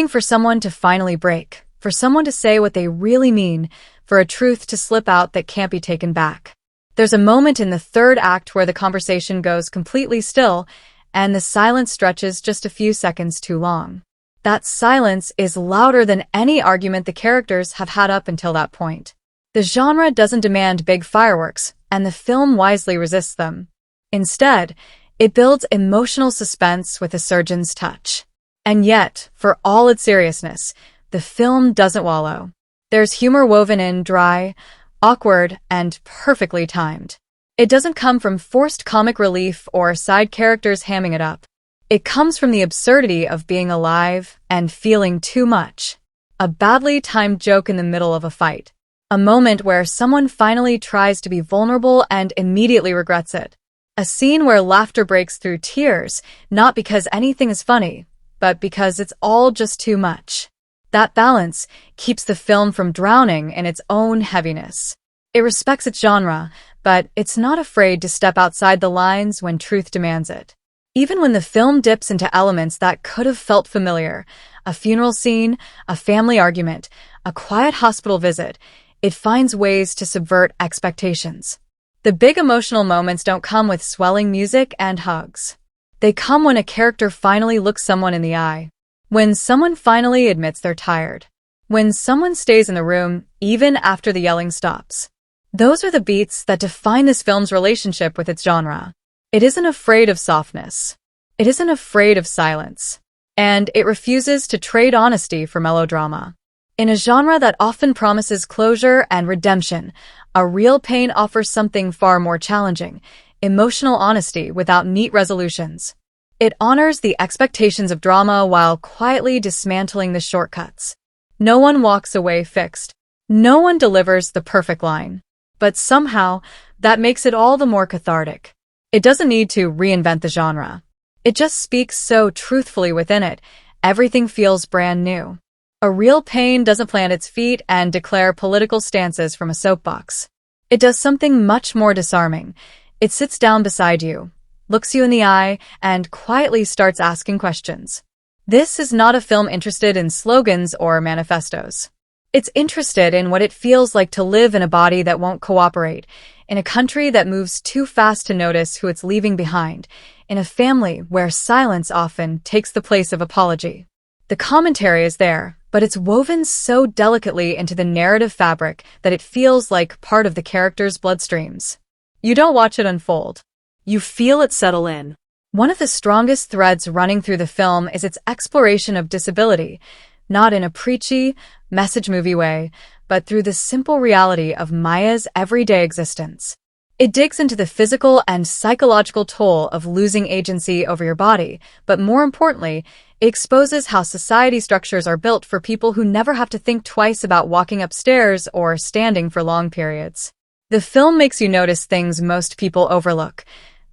for someone to finally break, for someone to say what they really mean, for a truth to slip out that can't be taken back. There's a moment in the third act where the conversation goes completely still, and the silence stretches just a few seconds too long. That silence is louder than any argument the characters have had up until that point. The genre doesn't demand big fireworks, and the film wisely resists them. Instead, it builds emotional suspense with a surgeon's touch. And yet, for all its seriousness, the film doesn't wallow. There's humor woven in, dry, awkward, and perfectly timed. It doesn't come from forced comic relief or side characters hamming it up. It comes from the absurdity of being alive and feeling too much. A badly timed joke in the middle of a fight. A moment where someone finally tries to be vulnerable and immediately regrets it. A scene where laughter breaks through tears, not because anything is funny, but because it's all just too much. That balance keeps the film from drowning in its own heaviness. It respects its genre, but it's not afraid to step outside the lines when truth demands it. Even when the film dips into elements that could have felt familiar, a funeral scene, a family argument, a quiet hospital visit, it finds ways to subvert expectations. The big emotional moments don't come with swelling music and hugs. They come when a character finally looks someone in the eye. When someone finally admits they're tired. When someone stays in the room, even after the yelling stops. Those are the beats that define this film's relationship with its genre. It isn't afraid of softness. It isn't afraid of silence. And it refuses to trade honesty for melodrama. In a genre that often promises closure and redemption, A Real Pain offers something far more challenging, emotional honesty without neat resolutions. It honors the expectations of drama while quietly dismantling the shortcuts. No one walks away fixed. No one delivers the perfect line. But somehow, that makes it all the more cathartic. It doesn't need to reinvent the genre. It just speaks so truthfully within it, everything feels brand new. A real pain doesn't plant its feet and declare political stances from a soapbox. It does something much more disarming. It sits down beside you, looks you in the eye, and quietly starts asking questions. This is not a film interested in slogans or manifestos. It's interested in what it feels like to live in a body that won't cooperate, in a country that moves too fast to notice who it's leaving behind, in a family where silence often takes the place of apology. The commentary is there, but it's woven so delicately into the narrative fabric that it feels like part of the character's bloodstreams. You don't watch it unfold. You feel it settle in. One of the strongest threads running through the film is its exploration of disability, not in a preachy, message movie way, but through the simple reality of Maya's everyday existence. It digs into the physical and psychological toll of losing agency over your body, but more importantly, it exposes how society structures are built for people who never have to think twice about walking upstairs or standing for long periods. The film makes you notice things most people overlook.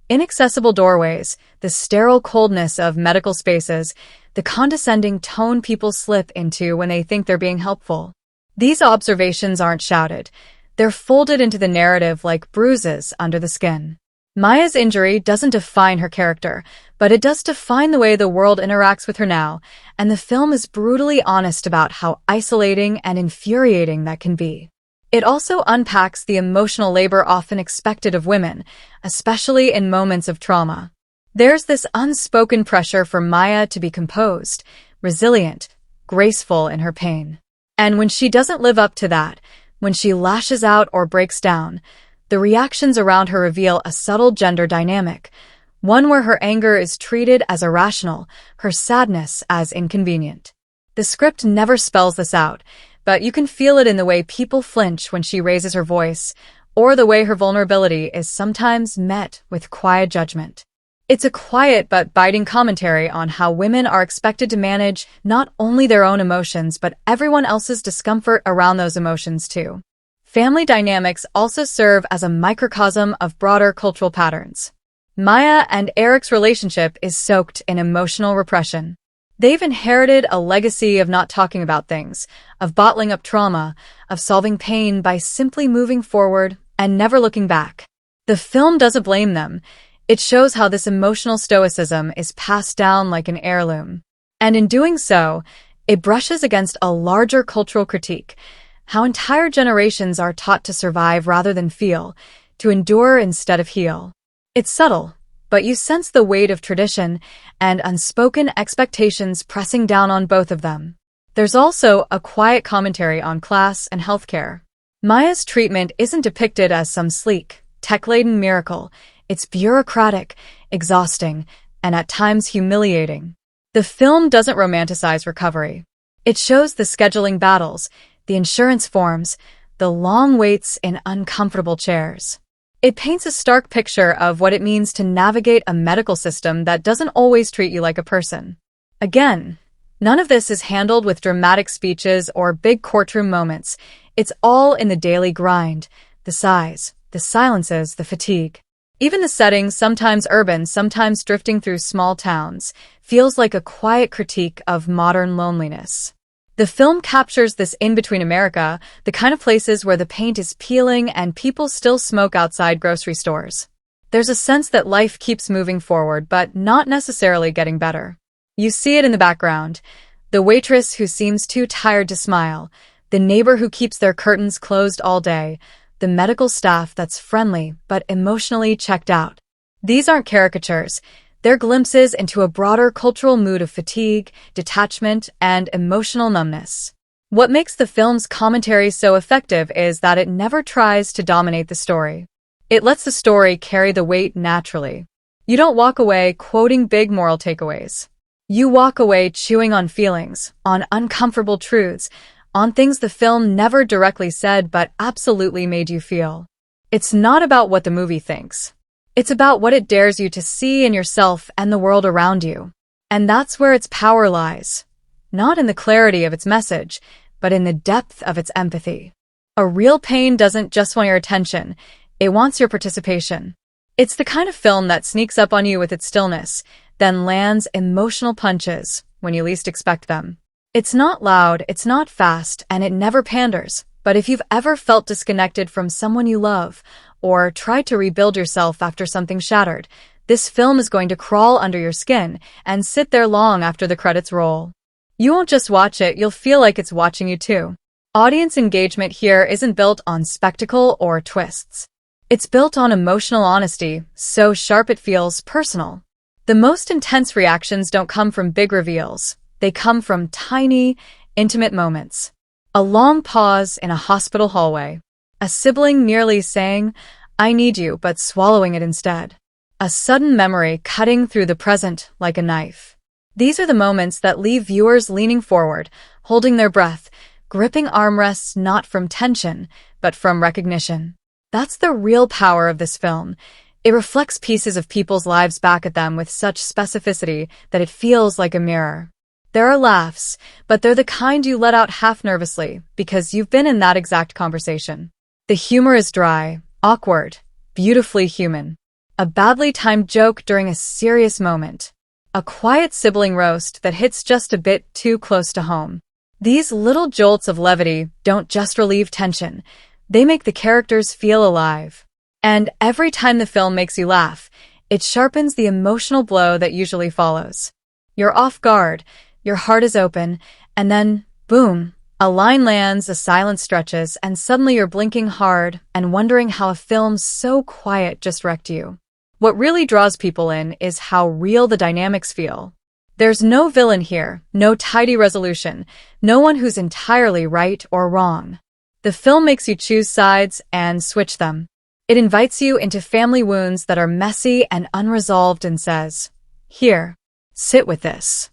Inaccessible doorways, the sterile coldness of medical spaces, the condescending tone people slip into when they think they're being helpful. These observations aren't shouted. They're folded into the narrative like bruises under the skin. Maya's injury doesn't define her character, but it does define the way the world interacts with her now, and the film is brutally honest about how isolating and infuriating that can be. It also unpacks the emotional labor often expected of women, especially in moments of trauma. There's this unspoken pressure for Maya to be composed, resilient, graceful in her pain. And when she doesn't live up to that, when she lashes out or breaks down, the reactions around her reveal a subtle gender dynamic, one where her anger is treated as irrational, her sadness as inconvenient. The script never spells this out, but you can feel it in the way people flinch when she raises her voice, or the way her vulnerability is sometimes met with quiet judgment. It's a quiet but biting commentary on how women are expected to manage not only their own emotions but everyone else's discomfort around those emotions too. Family dynamics also serve as a microcosm of broader cultural patterns. Maya and Eric's relationship is soaked in emotional repression. They've inherited a legacy of not talking about things, of bottling up trauma, of solving pain by simply moving forward and never looking back. The film doesn't blame them. It shows how this emotional stoicism is passed down like an heirloom. And in doing so, it brushes against a larger cultural critique, how entire generations are taught to survive rather than feel, to endure instead of heal. It's subtle, but you sense the weight of tradition and unspoken expectations pressing down on both of them. There's also a quiet commentary on class and healthcare. Maya's treatment isn't depicted as some sleek, tech-laden miracle. It's bureaucratic, exhausting, and at times humiliating. The film doesn't romanticize recovery. It shows the scheduling battles, the insurance forms, the long waits in uncomfortable chairs. It paints a stark picture of what it means to navigate a medical system that doesn't always treat you like a person. Again, none of this is handled with dramatic speeches or big courtroom moments. It's all in the daily grind, the sighs, the silences, the fatigue. Even the setting, sometimes urban, sometimes drifting through small towns, feels like a quiet critique of modern loneliness. The film captures this in-between America, the kind of places where the paint is peeling and people still smoke outside grocery stores. There's a sense that life keeps moving forward, but not necessarily getting better. You see it in the background. The waitress who seems too tired to smile, the neighbor who keeps their curtains closed all day, the medical staff that's friendly but emotionally checked out. These aren't caricatures. They're glimpses into a broader cultural mood of fatigue, detachment, and emotional numbness. What makes the film's commentary so effective is that it never tries to dominate the story. It lets the story carry the weight naturally. You don't walk away quoting big moral takeaways. You walk away chewing on feelings, on uncomfortable truths, on things the film never directly said but absolutely made you feel. It's not about what the movie thinks. It's about what it dares you to see in yourself and the world around you. And that's where its power lies. Not in the clarity of its message, but in the depth of its empathy. A real pain doesn't just want your attention, it wants your participation. It's the kind of film that sneaks up on you with its stillness, then lands emotional punches when you least expect them. It's not loud, it's not fast, and it never panders. But if you've ever felt disconnected from someone you love, or tried to rebuild yourself after something shattered, this film is going to crawl under your skin and sit there long after the credits roll. You won't just watch it, you'll feel like it's watching you too. Audience engagement here isn't built on spectacle or twists. It's built on emotional honesty, so sharp it feels personal. The most intense reactions don't come from big reveals. They come from tiny, intimate moments. A long pause in a hospital hallway. A sibling nearly saying, "I need you," but swallowing it instead. A sudden memory cutting through the present like a knife. These are the moments that leave viewers leaning forward, holding their breath, gripping armrests not from tension, but from recognition. That's the real power of this film. It reflects pieces of people's lives back at them with such specificity that it feels like a mirror. There are laughs, but they're the kind you let out half nervously because you've been in that exact conversation. The humor is dry, awkward, beautifully human. A badly timed joke during a serious moment. A quiet sibling roast that hits just a bit too close to home. These little jolts of levity don't just relieve tension, they make the characters feel alive. And every time the film makes you laugh, it sharpens the emotional blow that usually follows. You're off guard, your heart is open, and then, boom, a line lands, a silence stretches, and suddenly you're blinking hard and wondering how a film so quiet just wrecked you. What really draws people in is how real the dynamics feel. There's no villain here, no tidy resolution, no one who's entirely right or wrong. The film makes you choose sides and switch them. It invites you into family wounds that are messy and unresolved and says, "Here, sit with this."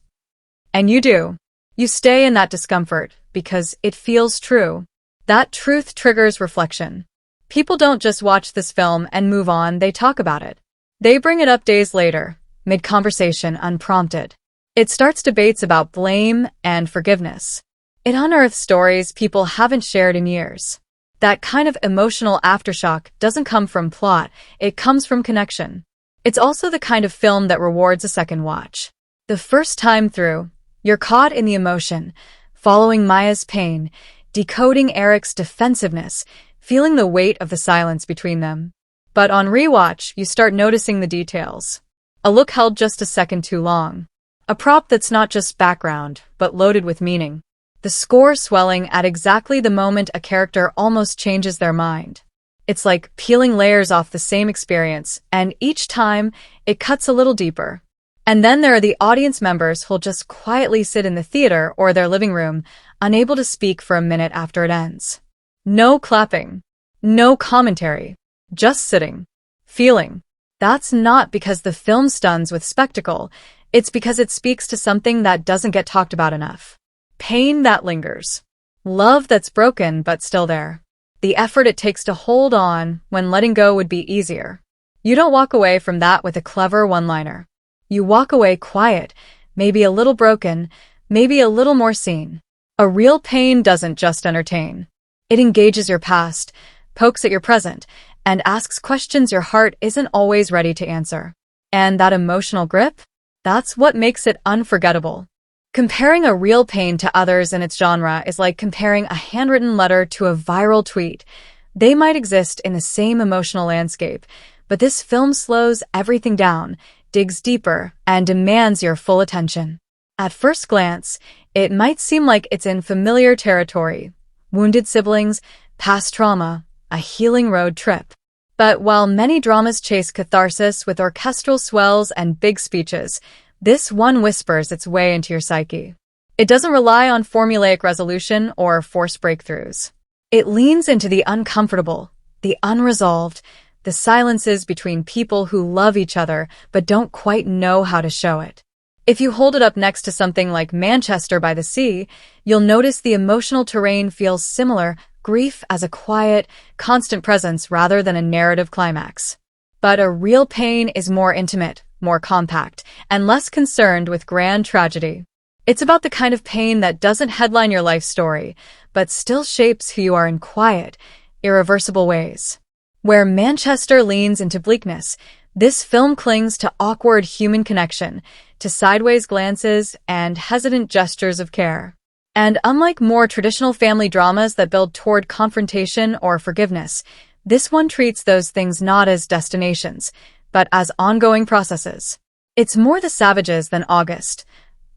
And you do. You stay in that discomfort because it feels true. That truth triggers reflection. People don't just watch this film and move on, they talk about it. They bring it up days later, mid-conversation, unprompted. It starts debates about blame and forgiveness. It unearths stories people haven't shared in years. That kind of emotional aftershock doesn't come from plot, it comes from connection. It's also the kind of film that rewards a second watch. The first time through, you're caught in the emotion, following Maya's pain, decoding Eric's defensiveness, feeling the weight of the silence between them. But on rewatch, you start noticing the details. A look held just a second too long. A prop that's not just background, but loaded with meaning. The score swelling at exactly the moment a character almost changes their mind. It's like peeling layers off the same experience, and each time, it cuts a little deeper. And then there are the audience members who'll just quietly sit in the theater or their living room, unable to speak for a minute after it ends. No clapping. No commentary. Just sitting. Feeling. That's not because the film stuns with spectacle, it's because it speaks to something that doesn't get talked about enough. Pain that lingers. Love that's broken but still there. The effort it takes to hold on when letting go would be easier. You don't walk away from that with a clever one-liner. You walk away quiet, maybe a little broken, maybe a little more seen. A real pain doesn't just entertain. It engages your past, pokes at your present, and asks questions your heart isn't always ready to answer. And that emotional grip? That's what makes it unforgettable. Comparing a real pain to others in its genre is like comparing a handwritten letter to a viral tweet. They might exist in the same emotional landscape, but this film slows everything down, digs deeper, and demands your full attention. At first glance, it might seem like it's in familiar territory. Wounded siblings, past trauma, a healing road trip. But while many dramas chase catharsis with orchestral swells and big speeches, this one whispers its way into your psyche. It doesn't rely on formulaic resolution or forced breakthroughs. It leans into the uncomfortable, the unresolved, the silences between people who love each other but don't quite know how to show it. If you hold it up next to something like Manchester by the Sea, you'll notice the emotional terrain feels similar, grief as a quiet, constant presence rather than a narrative climax. But a real pain is more intimate, more compact, and less concerned with grand tragedy. It's about the kind of pain that doesn't headline your life story, but still shapes who you are in quiet, irreversible ways. Where Manchester leans into bleakness, this film clings to awkward human connection, to sideways glances and hesitant gestures of care. And unlike more traditional family dramas that build toward confrontation or forgiveness, this one treats those things not as destinations, but as ongoing processes. It's more the Savages than August.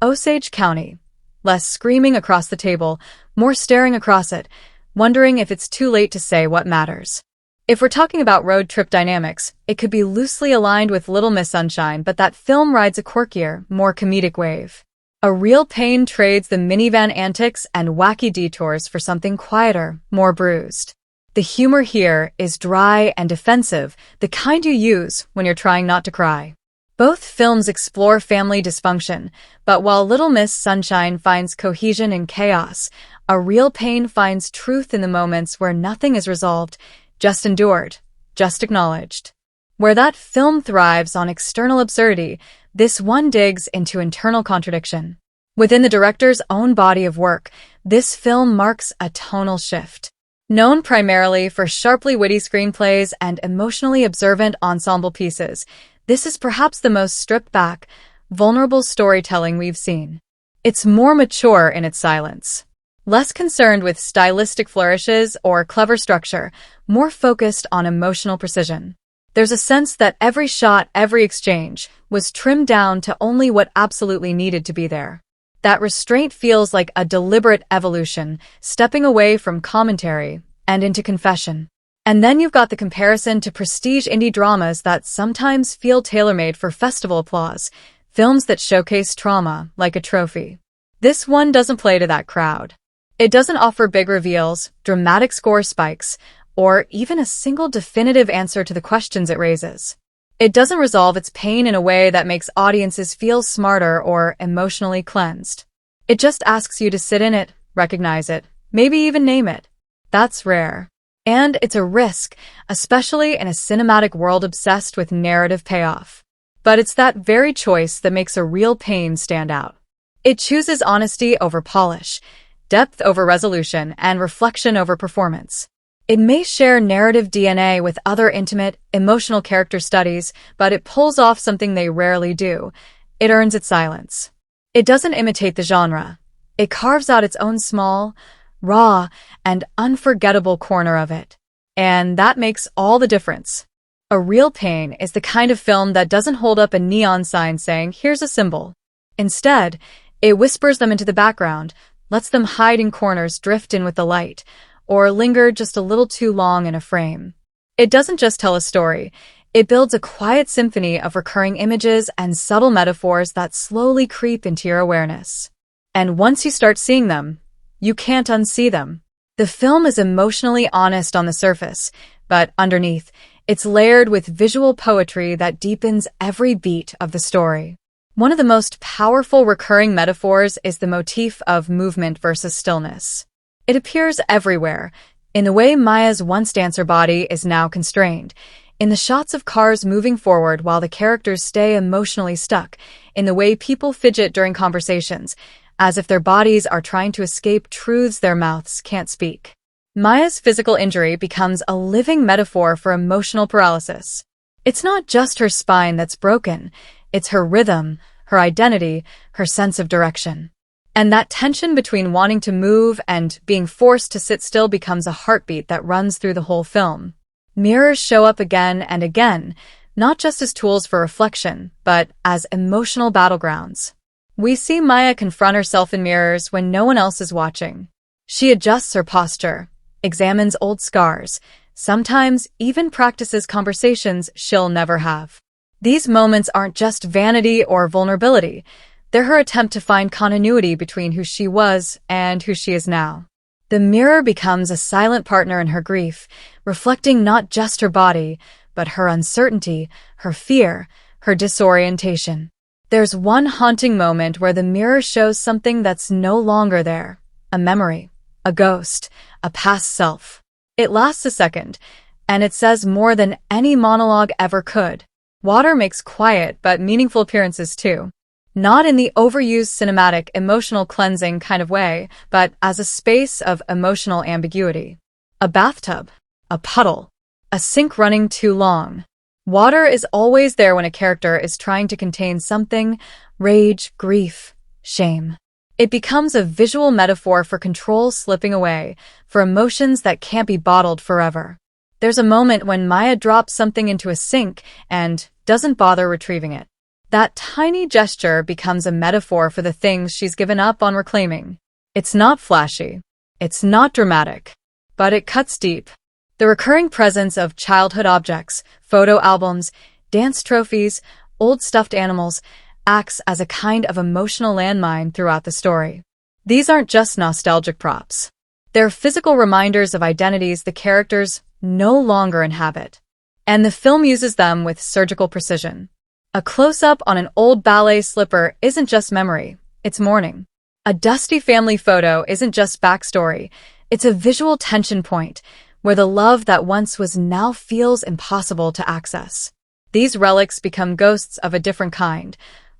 Osage County. Less screaming across the table, more staring across it, wondering if it's too late to say what matters. If we're talking about road trip dynamics, it could be loosely aligned with Little Miss Sunshine, but that film rides a quirkier, more comedic wave. A Real Pain trades the minivan antics and wacky detours for something quieter, more bruised. The humor here is dry and defensive, the kind you use when you're trying not to cry. Both films explore family dysfunction, but while Little Miss Sunshine finds cohesion in chaos, A Real Pain finds truth in the moments where nothing is resolved, just endured, just acknowledged. Where that film thrives on external absurdity, this one digs into internal contradiction. Within the director's own body of work, this film marks a tonal shift. Known primarily for sharply witty screenplays and emotionally observant ensemble pieces, this is perhaps the most stripped-back, vulnerable storytelling we've seen. It's more mature in its silence. Less concerned with stylistic flourishes or clever structure, more focused on emotional precision. There's a sense that every shot, every exchange, was trimmed down to only what absolutely needed to be there. That restraint feels like a deliberate evolution, stepping away from commentary and into confession. And then you've got the comparison to prestige indie dramas that sometimes feel tailor-made for festival applause, films that showcase trauma like a trophy. This one doesn't play to that crowd. It doesn't offer big reveals, dramatic score spikes, or even a single definitive answer to the questions it raises. It doesn't resolve its pain in a way that makes audiences feel smarter or emotionally cleansed. It just asks you to sit in it, recognize it, maybe even name it. That's rare. And it's a risk, especially in a cinematic world obsessed with narrative payoff. But it's that very choice that makes A Real Pain stand out. It chooses honesty over polish, depth over resolution, and reflection over performance. It may share narrative DNA with other intimate, emotional character studies, but it pulls off something they rarely do. It earns its silence. It doesn't imitate the genre. It carves out its own small, raw, and unforgettable corner of it. And that makes all the difference. A Real Pain is the kind of film that doesn't hold up a neon sign saying, "Here's a symbol." Instead, it whispers them into the background, lets them hide in corners, drift in with the light, or linger just a little too long in a frame. It doesn't just tell a story. It builds a quiet symphony of recurring images and subtle metaphors that slowly creep into your awareness. And once you start seeing them, you can't unsee them. The film is emotionally honest on the surface, but underneath, it's layered with visual poetry that deepens every beat of the story. One of the most powerful recurring metaphors is the motif of movement versus stillness. It appears everywhere, in the way Maya's once dancer body is now constrained, in the shots of cars moving forward while the characters stay emotionally stuck, in the way people fidget during conversations, as if their bodies are trying to escape truths their mouths can't speak. Maya's physical injury becomes a living metaphor for emotional paralysis. It's not just her spine that's broken, it's her rhythm, her identity, her sense of direction. And that tension between wanting to move and being forced to sit still becomes a heartbeat that runs through the whole film. Mirrors show up again and again, not just as tools for reflection, but as emotional battlegrounds. We see Maya confront herself in mirrors when no one else is watching. She adjusts her posture, examines old scars, sometimes even practices conversations she'll never have. These moments aren't just vanity or vulnerability. They're her attempt to find continuity between who she was and who she is now. The mirror becomes a silent partner in her grief, reflecting not just her body, but her uncertainty, her fear, her disorientation. There's one haunting moment where the mirror shows something that's no longer there, a memory, a ghost, a past self. It lasts a second, and it says more than any monologue ever could. Water makes quiet but meaningful appearances too. Not in the overused cinematic, emotional cleansing kind of way, but as a space of emotional ambiguity. A bathtub, a puddle, a sink running too long. Water is always there when a character is trying to contain something, rage, grief, shame. It becomes a visual metaphor for control slipping away, for emotions that can't be bottled forever. There's a moment when Maya drops something into a sink and doesn't bother retrieving it. That tiny gesture becomes a metaphor for the things she's given up on reclaiming. It's not flashy. It's not dramatic. But it cuts deep. The recurring presence of childhood objects, photo albums, dance trophies, old stuffed animals, acts as a kind of emotional landmine throughout the story. These aren't just nostalgic props. They're physical reminders of identities the characters no longer inhabit. And the film uses them with surgical precision. A close-up on an old ballet slipper isn't just memory, it's mourning. A dusty family photo isn't just backstory, it's a visual tension point where the love that once was now feels impossible to access. These relics become ghosts of a different kind,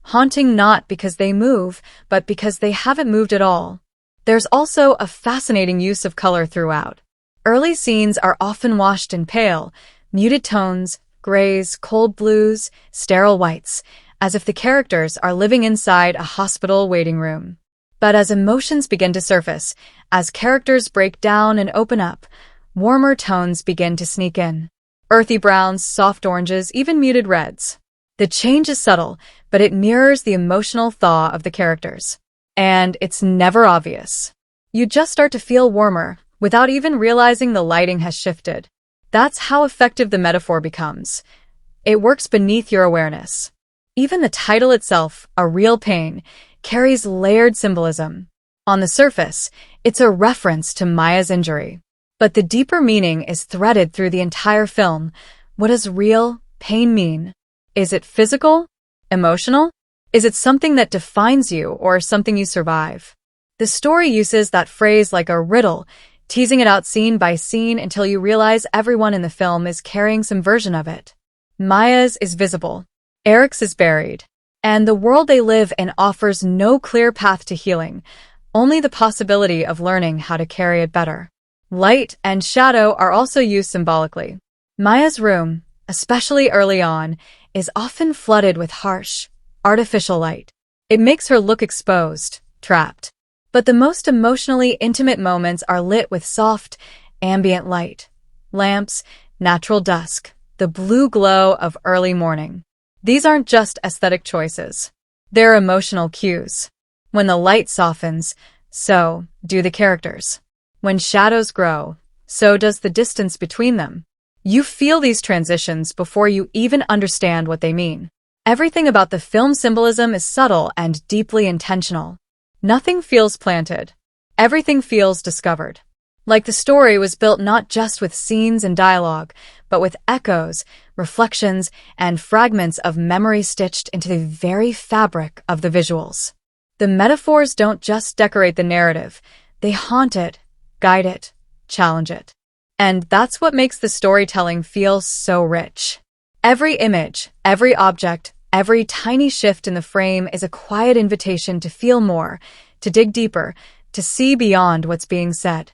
haunting not because they move, but because they haven't moved at all. There's also a fascinating use of color throughout. Early scenes are often washed in pale, muted tones, grays, cold blues, sterile whites, as if the characters are living inside a hospital waiting room. But as emotions begin to surface, as characters break down and open up, warmer tones begin to sneak in. Earthy browns, soft oranges, even muted reds. The change is subtle, but it mirrors the emotional thaw of the characters. And it's never obvious. You just start to feel warmer, without even realizing the lighting has shifted. That's how effective the metaphor becomes. It works beneath your awareness. Even the title itself, A Real Pain, carries layered symbolism. On the surface, it's a reference to Maya's injury. But the deeper meaning is threaded through the entire film. What does real pain mean? Is it physical? Emotional? Is it something that defines you or something you survive? The story uses that phrase like a riddle, teasing it out scene by scene until you realize everyone in the film is carrying some version of it. Maya's is visible. Eric's is buried. And the world they live in offers no clear path to healing, only the possibility of learning how to carry it better. Light and shadow are also used symbolically. Maya's room, especially early on, is often flooded with harsh, artificial light. It makes her look exposed, trapped. But the most emotionally intimate moments are lit with soft, ambient light. Lamps, natural dusk, the blue glow of early morning. These aren't just aesthetic choices. They're emotional cues. When the light softens, so do the characters. When shadows grow, so does the distance between them. You feel these transitions before you even understand what they mean. Everything about the film's symbolism is subtle and deeply intentional. Nothing feels planted. Everything feels discovered. Like the story was built not just with scenes and dialogue, but with echoes, reflections, and fragments of memory stitched into the very fabric of the visuals. The metaphors don't just decorate the narrative, they haunt it, guide it, challenge it. And that's what makes the storytelling feel so rich. Every image, every object, every tiny shift in the frame is a quiet invitation to feel more, to dig deeper, to see beyond what's being said.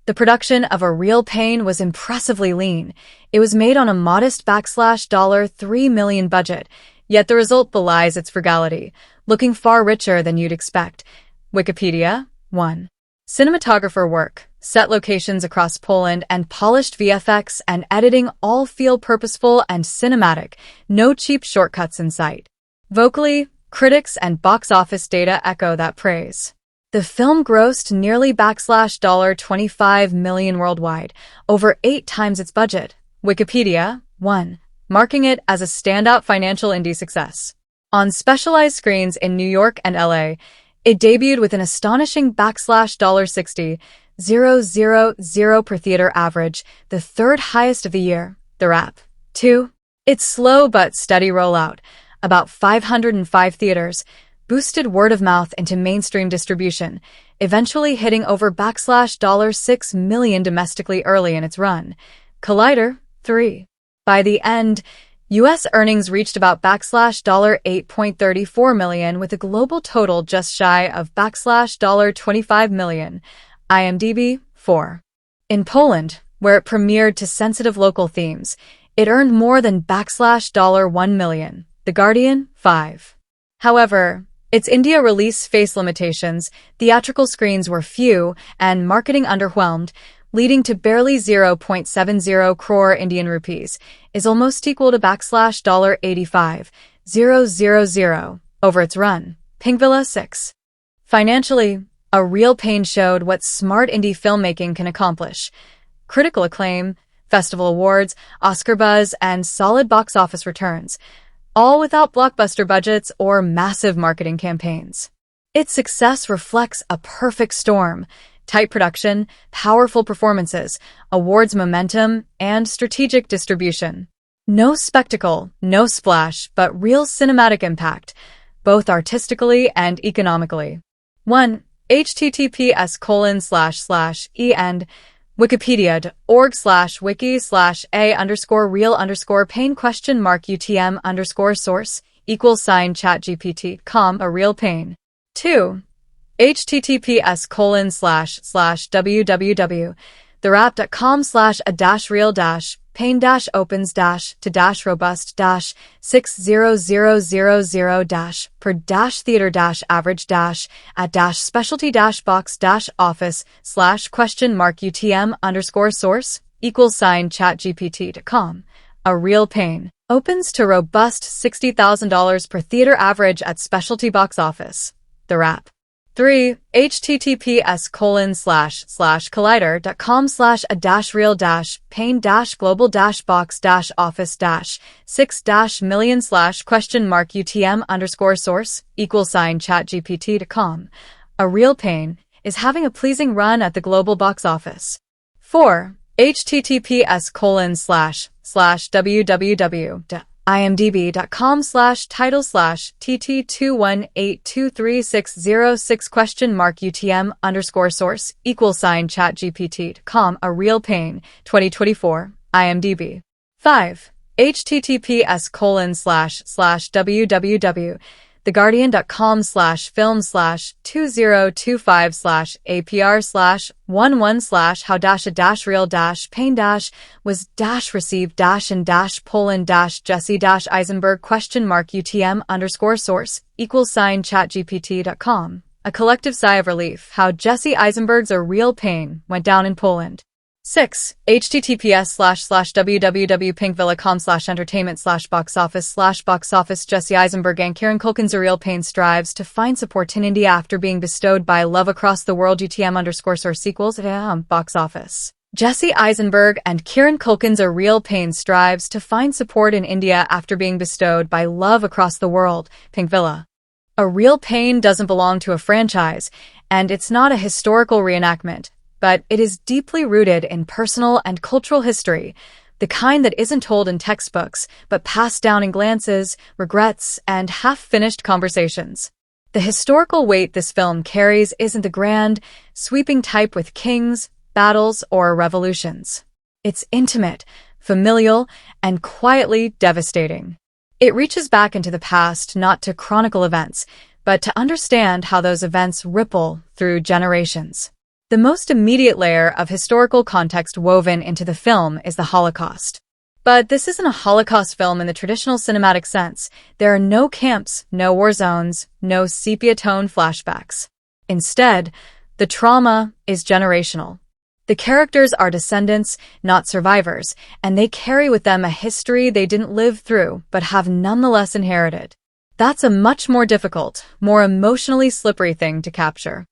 The production of A Real Pain was impressively lean. It was made on a modest $3 million budget, yet the result belies its frugality, looking far richer than you'd expect. Wikipedia 1. Cinematographer work, set locations across Poland, and polished VFX and editing all feel purposeful and cinematic, no cheap shortcuts in sight. Vocally, critics and box office data echo that praise. The film grossed nearly $25 million worldwide, over 8 times its budget. Wikipedia 1. Marking it as a standout financial indie success. On specialized screens in New York and LA, it debuted with an astonishing $60,000 per theater average, the third highest of the year. The Wrap. 2. Its slow but steady rollout, about 505 theaters, boosted word of mouth into mainstream distribution, eventually hitting over $6 million domestically early in its run. Collider 3. By the end, U.S. earnings reached about $8.34 million with a global total just shy of $25 million. IMDb 4. In Poland, where it premiered to sensitive local themes, it earned more than $1 million. The Guardian 5. However, Its India release faced limitations, theatrical screens were few, and marketing underwhelmed, leading to barely 0.70 crore Indian rupees, is almost equal to $85,000 over its run. Pinkvilla 6. Financially, A Real Pain showed what smart indie filmmaking can accomplish. Critical acclaim, festival awards, Oscar buzz, and solid box office returns, all without blockbuster budgets or massive marketing campaigns. Its success reflects a perfect storm: tight production, powerful performances, awards momentum, and strategic distribution. No spectacle, no splash, but real cinematic impact, both artistically and economically. 1. https://en wikipedia.org/wiki/a_real_pain?UTM_source =ChatGPT.com A Real Pain. 2. https://www.the-rap.com/a-real-pain-average-to-box-60000-per-theater-average-at-specialty-box-office/??chatgpt.com A Real Pain. Opens to robust $60,000 per theater average at specialty box office. The Wrap. 3. https://collider.com/a-real-pain-global-box-office/6-million/??mark-UTM_source=ChatGPT.com A Real Pain is having a pleasing run at the global box office. 4. https://www.imdb.com/title/TT21823606?UTM_source=ChatGPT.com A Real Pain 2024 IMDb. 5. https://www.theguardian.com/film/2025/APR/11/how-dash-real-pain-was-received-and-Poland-Jesse-Eisenberg??mark A collective sigh of relief how Jesse Eisenberg's A Real Pain went down in Poland. 6. https://www.pinkvilla.com/entertainment/box-office/box-office Jesse Eisenberg and Kieran Culkin's A Real Pain strives to find support in India after being bestowed by love across the world UTM_source equals box office. Jesse Eisenberg and Kieran Culkin's A Real Pain strives to find support in India after being bestowed by love across the world. Pinkvilla. A Real Pain doesn't belong to a franchise, and it's not a historical reenactment, but it is deeply rooted in personal and cultural history, the kind that isn't told in textbooks, but passed down in glances, regrets, and half-finished conversations. The historical weight this film carries isn't the grand, sweeping type with kings, battles, or revolutions. It's intimate, familial, and quietly devastating. It reaches back into the past not to chronicle events, but to understand how those events ripple through generations. The most immediate layer of historical context woven into the film is the Holocaust. But this isn't a Holocaust film in the traditional cinematic sense. There are no camps, no war zones, no sepia-tone flashbacks. Instead, the trauma is generational. The characters are descendants, not survivors, and they carry with them a history they didn't live through but have nonetheless inherited. That's a much more difficult, more emotionally slippery thing to capture.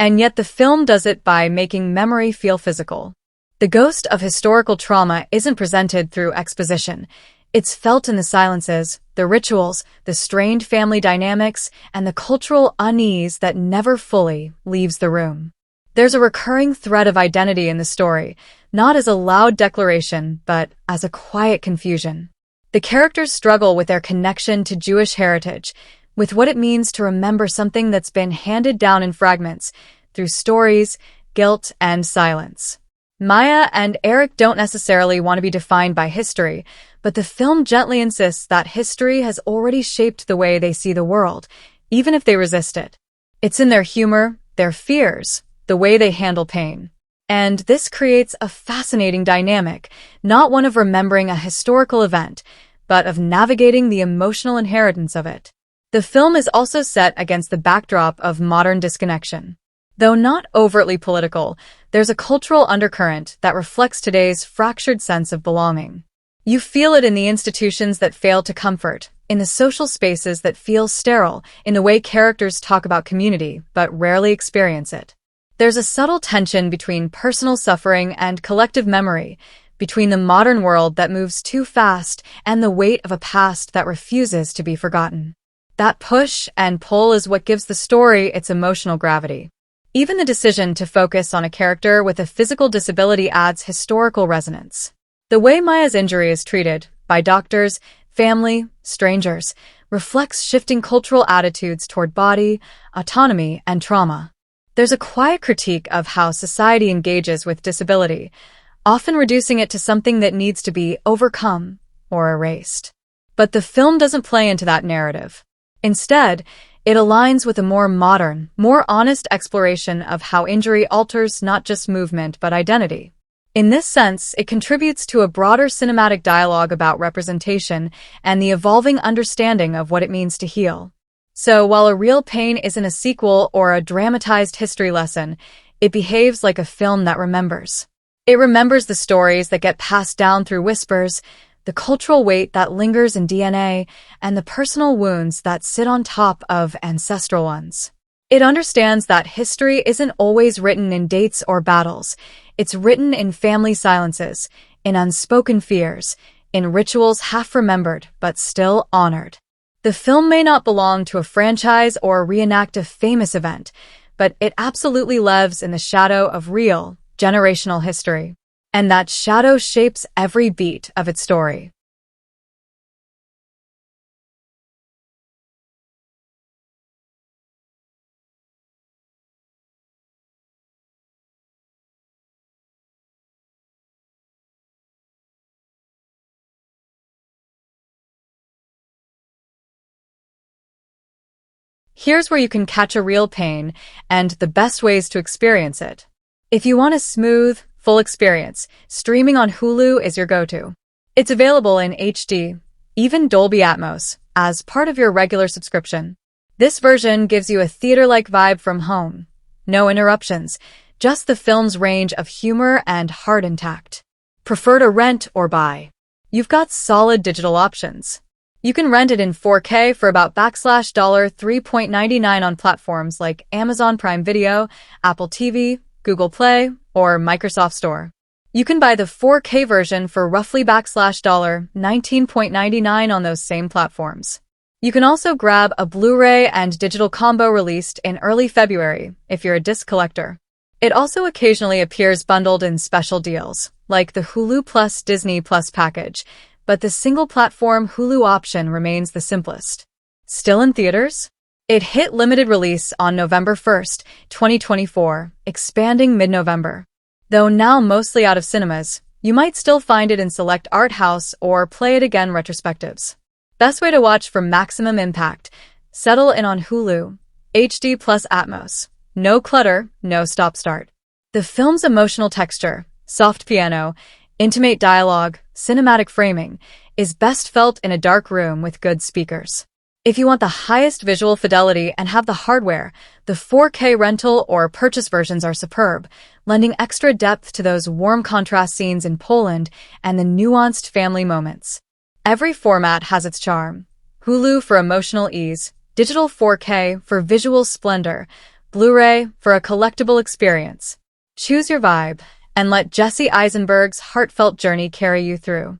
And yet the film does it by making memory feel physical. The ghost of historical trauma isn't presented through exposition. It's felt in the silences, the rituals, the strained family dynamics, and the cultural unease that never fully leaves the room. There's a recurring thread of identity in the story, not as a loud declaration, but as a quiet confusion. The characters struggle with their connection to Jewish heritage, with what it means to remember something that's been handed down in fragments, through stories, guilt, and silence. Maya and Eric don't necessarily want to be defined by history, but the film gently insists that history has already shaped the way they see the world, even if they resist it. It's in their humor, their fears, the way they handle pain. And this creates a fascinating dynamic, not one of remembering a historical event, but of navigating the emotional inheritance of it. The film is also set against the backdrop of modern disconnection. Though not overtly political, there's a cultural undercurrent that reflects today's fractured sense of belonging. You feel it in the institutions that fail to comfort, in the social spaces that feel sterile, in the way characters talk about community but rarely experience it. There's a subtle tension between personal suffering and collective memory, between the modern world that moves too fast and the weight of a past that refuses to be forgotten. That push and pull is what gives the story its emotional gravity. Even the decision to focus on a character with a physical disability adds historical resonance. The way Maya's injury is treated, by doctors, family, strangers, reflects shifting cultural attitudes toward body, autonomy, and trauma. There's a quiet critique of how society engages with disability, often reducing it to something that needs to be overcome or erased. But the film doesn't play into that narrative. Instead, it aligns with a more modern, more honest exploration of how injury alters not just movement but identity. In this sense, it contributes to a broader cinematic dialogue about representation and the evolving understanding of what it means to heal. So, while A Real Pain isn't a sequel or a dramatized history lesson, it behaves like a film that remembers. It remembers the stories that get passed down through whispers, the cultural weight that lingers in DNA, and the personal wounds that sit on top of ancestral ones. It understands that history isn't always written in dates or battles. It's written in family silences, in unspoken fears, in rituals half-remembered but still honored. The film may not belong to a franchise or reenact a famous event, but it absolutely lives in the shadow of real, generational history. And that shadow shapes every beat of its story. Here's where you can catch a real pain and the best ways to experience it. If you want a smooth, full experience, streaming on Hulu is your go-to. It's available in HD, even Dolby Atmos, as part of your regular subscription. This version gives you a theater-like vibe from home. No interruptions, just the film's range of humor and heart intact. Prefer to rent or buy? You've got solid digital options. You can rent it in 4K for about $3.99 on platforms like Amazon Prime Video, Apple TV, Google Play, or Microsoft Store. You can buy the 4K version for roughly $19.99 on those same platforms. You can also grab a Blu-ray and digital combo released in early February if you're a disc collector. It also occasionally appears bundled in special deals, like the Hulu Plus Disney Plus package, but the single-platform Hulu option remains the simplest. Still in theaters? It hit limited release on November 1st, 2024, expanding mid-November. Though now mostly out of cinemas, you might still find it in select art house or play it again retrospectives. Best way to watch for maximum impact: settle in on Hulu, HD plus Atmos. No clutter, no stop-start. The film's emotional texture, soft piano, intimate dialogue, cinematic framing, is best felt in a dark room with good speakers. If you want the highest visual fidelity and have the hardware, the 4K rental or purchase versions are superb, lending extra depth to those warm contrast scenes in Poland and the nuanced family moments. Every format has its charm. Hulu for emotional ease, digital 4K for visual splendor, Blu-ray for a collectible experience. Choose your vibe and let Jesse Eisenberg's heartfelt journey carry you through.